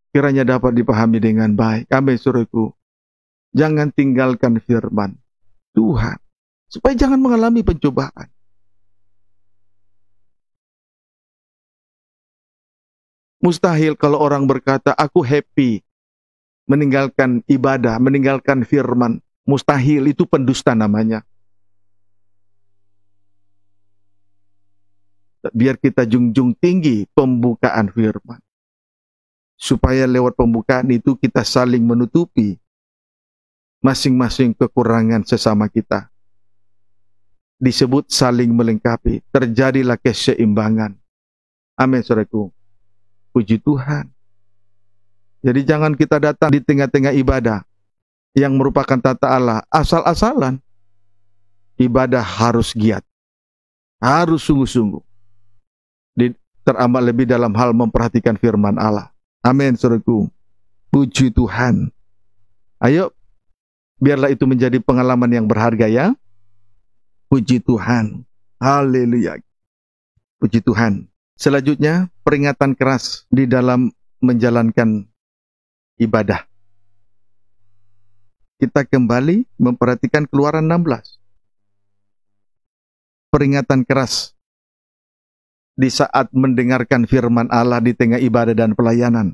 Kiranya dapat dipahami dengan baik. Amin, saudaraku. Jangan tinggalkan firman Tuhan, supaya jangan mengalami pencobaan. Mustahil kalau orang berkata, aku happy meninggalkan ibadah, meninggalkan firman. Mustahil, itu pendusta namanya. Biar kita junjung tinggi pembukaan firman. Supaya lewat pembukaan itu kita saling menutupi masing-masing kekurangan sesama kita. Disebut saling melengkapi. Terjadilah keseimbangan. Amin, saudaraku. Puji Tuhan. Jadi jangan kita datang di tengah-tengah ibadah yang merupakan tata Allah asal-asalan. Ibadah harus giat. Harus sungguh-sungguh. Teramat lebih dalam hal memperhatikan firman Allah. Amin, saudaraku. Puji Tuhan. Ayo, biarlah itu menjadi pengalaman yang berharga ya. Puji Tuhan. Haleluya. Puji Tuhan. Selanjutnya, peringatan keras di dalam menjalankan ibadah. Kita kembali memperhatikan Keluaran 16. Peringatan keras di saat mendengarkan firman Allah di tengah ibadah dan pelayanan.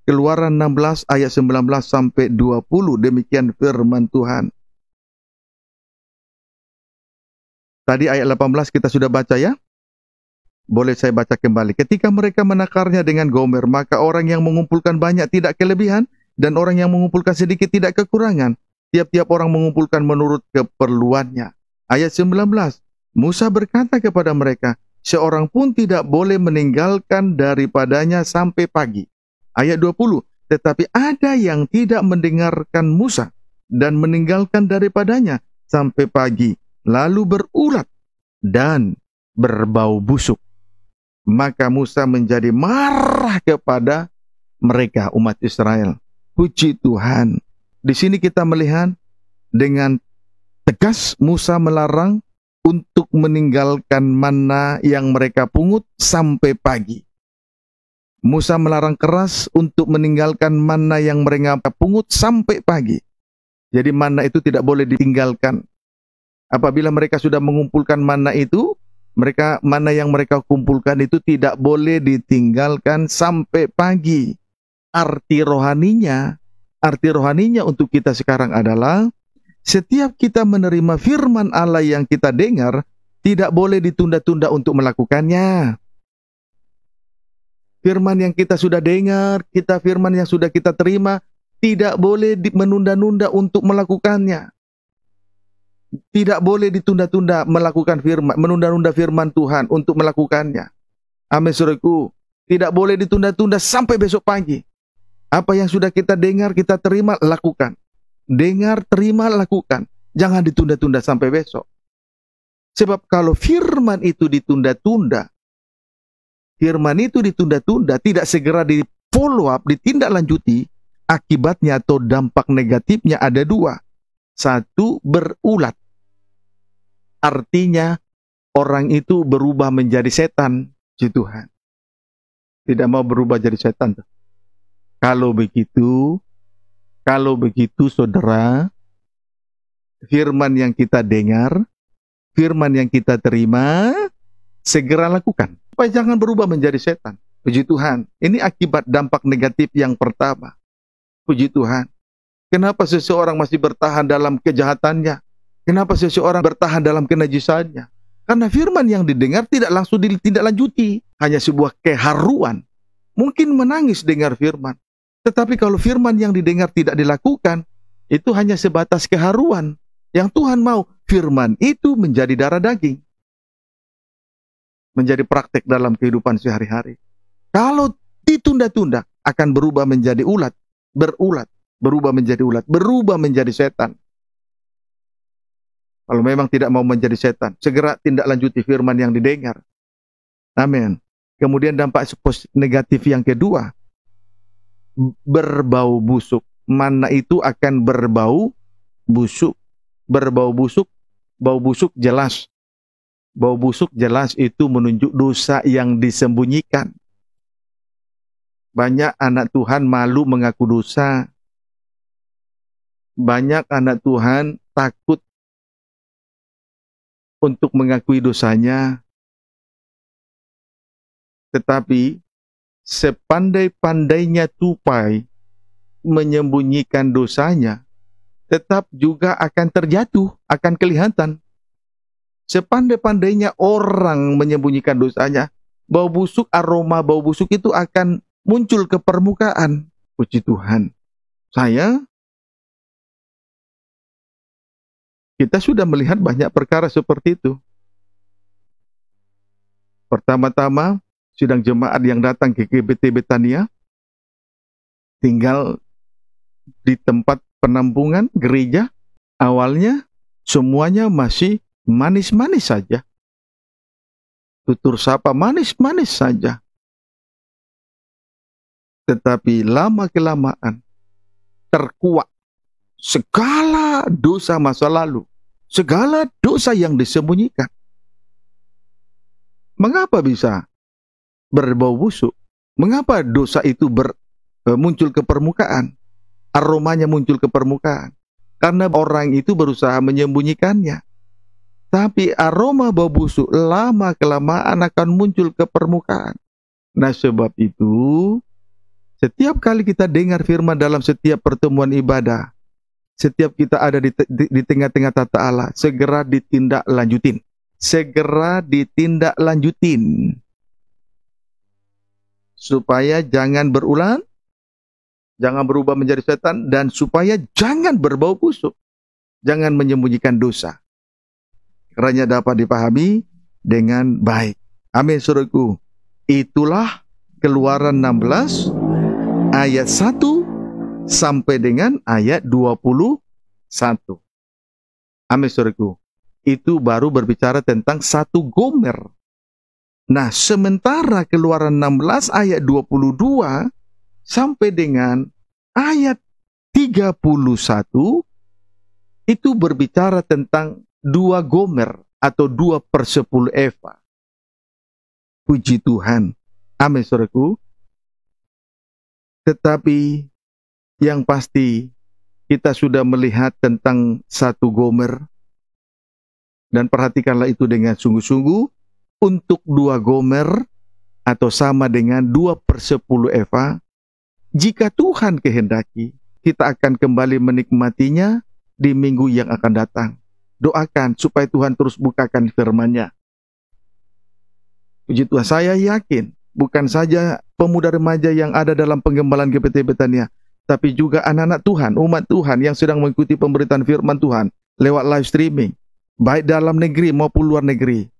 Keluaran 16 ayat 19 sampai 20, demikian firman Tuhan. Tadi ayat 18 kita sudah baca ya. Boleh saya baca kembali. Ketika mereka menakarnya dengan Gomer, maka orang yang mengumpulkan banyak tidak kelebihan, dan orang yang mengumpulkan sedikit tidak kekurangan. Tiap-tiap orang mengumpulkan menurut keperluannya. Ayat 19, Musa berkata kepada mereka, seorang pun tidak boleh meninggalkan daripadanya sampai pagi. Ayat 20, tetapi ada yang tidak mendengarkan Musa dan meninggalkan daripadanya sampai pagi, lalu berulat dan berbau busuk. Maka Musa menjadi marah kepada mereka, umat Israel. Puji Tuhan. Di sini kita melihat dengan tegas Musa melarang untuk meninggalkan mana yang mereka pungut sampai pagi. Musa melarang keras untuk meninggalkan mana yang mereka pungut sampai pagi. Jadi mana itu tidak boleh ditinggalkan. Apabila mereka sudah mengumpulkan mana itu, mana yang mereka kumpulkan itu tidak boleh ditinggalkan sampai pagi. Arti rohaninya untuk kita sekarang adalah setiap kita menerima firman Allah yang kita dengar, tidak boleh ditunda-tunda untuk melakukannya. Firman yang kita sudah dengar, firman yang sudah kita terima, tidak boleh menunda-nunda untuk melakukannya. Tidak boleh ditunda-tunda melakukan firman, menunda-nunda firman Tuhan untuk melakukannya. Amin, saudaraku. Tidak boleh ditunda-tunda sampai besok pagi. Apa yang sudah kita dengar, kita terima, lakukan. Dengar, terima, lakukan. Jangan ditunda-tunda sampai besok. Sebab kalau firman itu ditunda-tunda, tidak segera di follow up, ditindaklanjuti, akibatnya atau dampak negatifnya ada 2. 1, berulat. Artinya orang itu berubah menjadi setan. Puji Tuhan. Tidak mau berubah jadi setan. Kalau begitu saudara, firman yang kita dengar, firman yang kita terima, segera lakukan. Supaya jangan berubah menjadi setan. Puji Tuhan. Ini akibat dampak negatif yang pertama. Puji Tuhan. Kenapa seseorang masih bertahan dalam kejahatannya? Kenapa seseorang bertahan dalam kenajisannya? Karena firman yang didengar tidak langsung ditindaklanjuti, hanya sebuah keharuan. Mungkin menangis dengar firman. Tetapi kalau firman yang didengar tidak dilakukan, itu hanya sebatas keharuan. Yang Tuhan mau, firman itu menjadi darah daging. Menjadi praktek dalam kehidupan sehari-hari. Kalau ditunda-tunda, akan berubah menjadi ulat. Berulat. Berubah menjadi ulat. Berubah menjadi setan. Kalau memang tidak mau menjadi setan, segera tindak lanjuti firman yang didengar. Amin. Kemudian dampak negatif yang kedua, berbau busuk. Mana itu akan berbau busuk. Berbau busuk, bau busuk jelas. Bau busuk jelas itu menunjuk dosa yang disembunyikan. Banyak anak Tuhan malu mengaku dosa. Banyak anak Tuhan takut untuk mengakui dosanya. Tetapi sepandai-pandainya tupai menyembunyikan dosanya, tetap juga akan terjatuh, akan kelihatan. Sepandai-pandainya orang menyembunyikan dosanya, bau busuk, aroma bau busuk itu akan muncul ke permukaan. Puji Tuhan. Kita sudah melihat banyak perkara seperti itu. Pertama-tama, sidang jemaat yang datang ke GBT Betania, tinggal di tempat penampungan gereja, awalnya semuanya masih manis-manis saja. Tutur sapa manis-manis saja. Tetapi lama-kelamaan terkuak segala dosa masa lalu, segala dosa yang disembunyikan. Mengapa bisa berbau busuk? Mengapa dosa itu muncul ke permukaan? Aromanya muncul ke permukaan. Karena orang itu berusaha menyembunyikannya. Tapi aroma bau busuk lama-kelamaan akan muncul ke permukaan. Nah, sebab itu, setiap kali kita dengar firman dalam setiap pertemuan ibadah, setiap kita ada di tengah-tengah tata Allah, segera ditindaklanjutin. Segera ditindaklanjutin. Supaya jangan berulang, jangan berubah menjadi setan, dan supaya jangan berbau busuk. Jangan menyembunyikan dosa. Kiranya dapat dipahami dengan baik. Amin, saudaraku. Itulah Keluaran 16 ayat 1 sampai dengan ayat 21. Amin, saudaraku. Itu baru berbicara tentang satu Gomer. Nah, sementara Keluaran 16 ayat 22 sampai dengan ayat 31 itu berbicara tentang dua Gomer atau 2/10 Eva. Puji Tuhan. Amin, saudaraku. Tetapi yang pasti kita sudah melihat tentang satu Gomer. Dan perhatikanlah itu dengan sungguh-sungguh. Untuk 2 Gomer atau sama dengan 2/10 Eva, jika Tuhan kehendaki, kita akan kembali menikmatinya di minggu yang akan datang. Doakan supaya Tuhan terus bukakan firman-Nya. Puji Tuhan, saya yakin bukan saja pemuda remaja yang ada dalam penggembalaan GBT Betania, tapi juga anak-anak Tuhan, umat Tuhan yang sedang mengikuti pemberitaan firman Tuhan lewat live streaming, baik dalam negeri maupun luar negeri.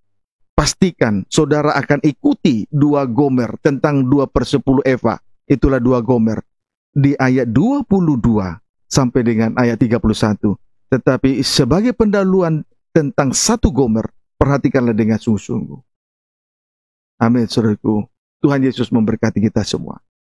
Pastikan saudara akan ikuti 2 Gomer tentang 2/10 Eva. Itulah 2 Gomer di ayat 22 sampai dengan ayat 31. Tetapi sebagai pendahuluan tentang satu Gomer, perhatikanlah dengan sungguh-sungguh. Amin, saudaraku. Tuhan Yesus memberkati kita semua.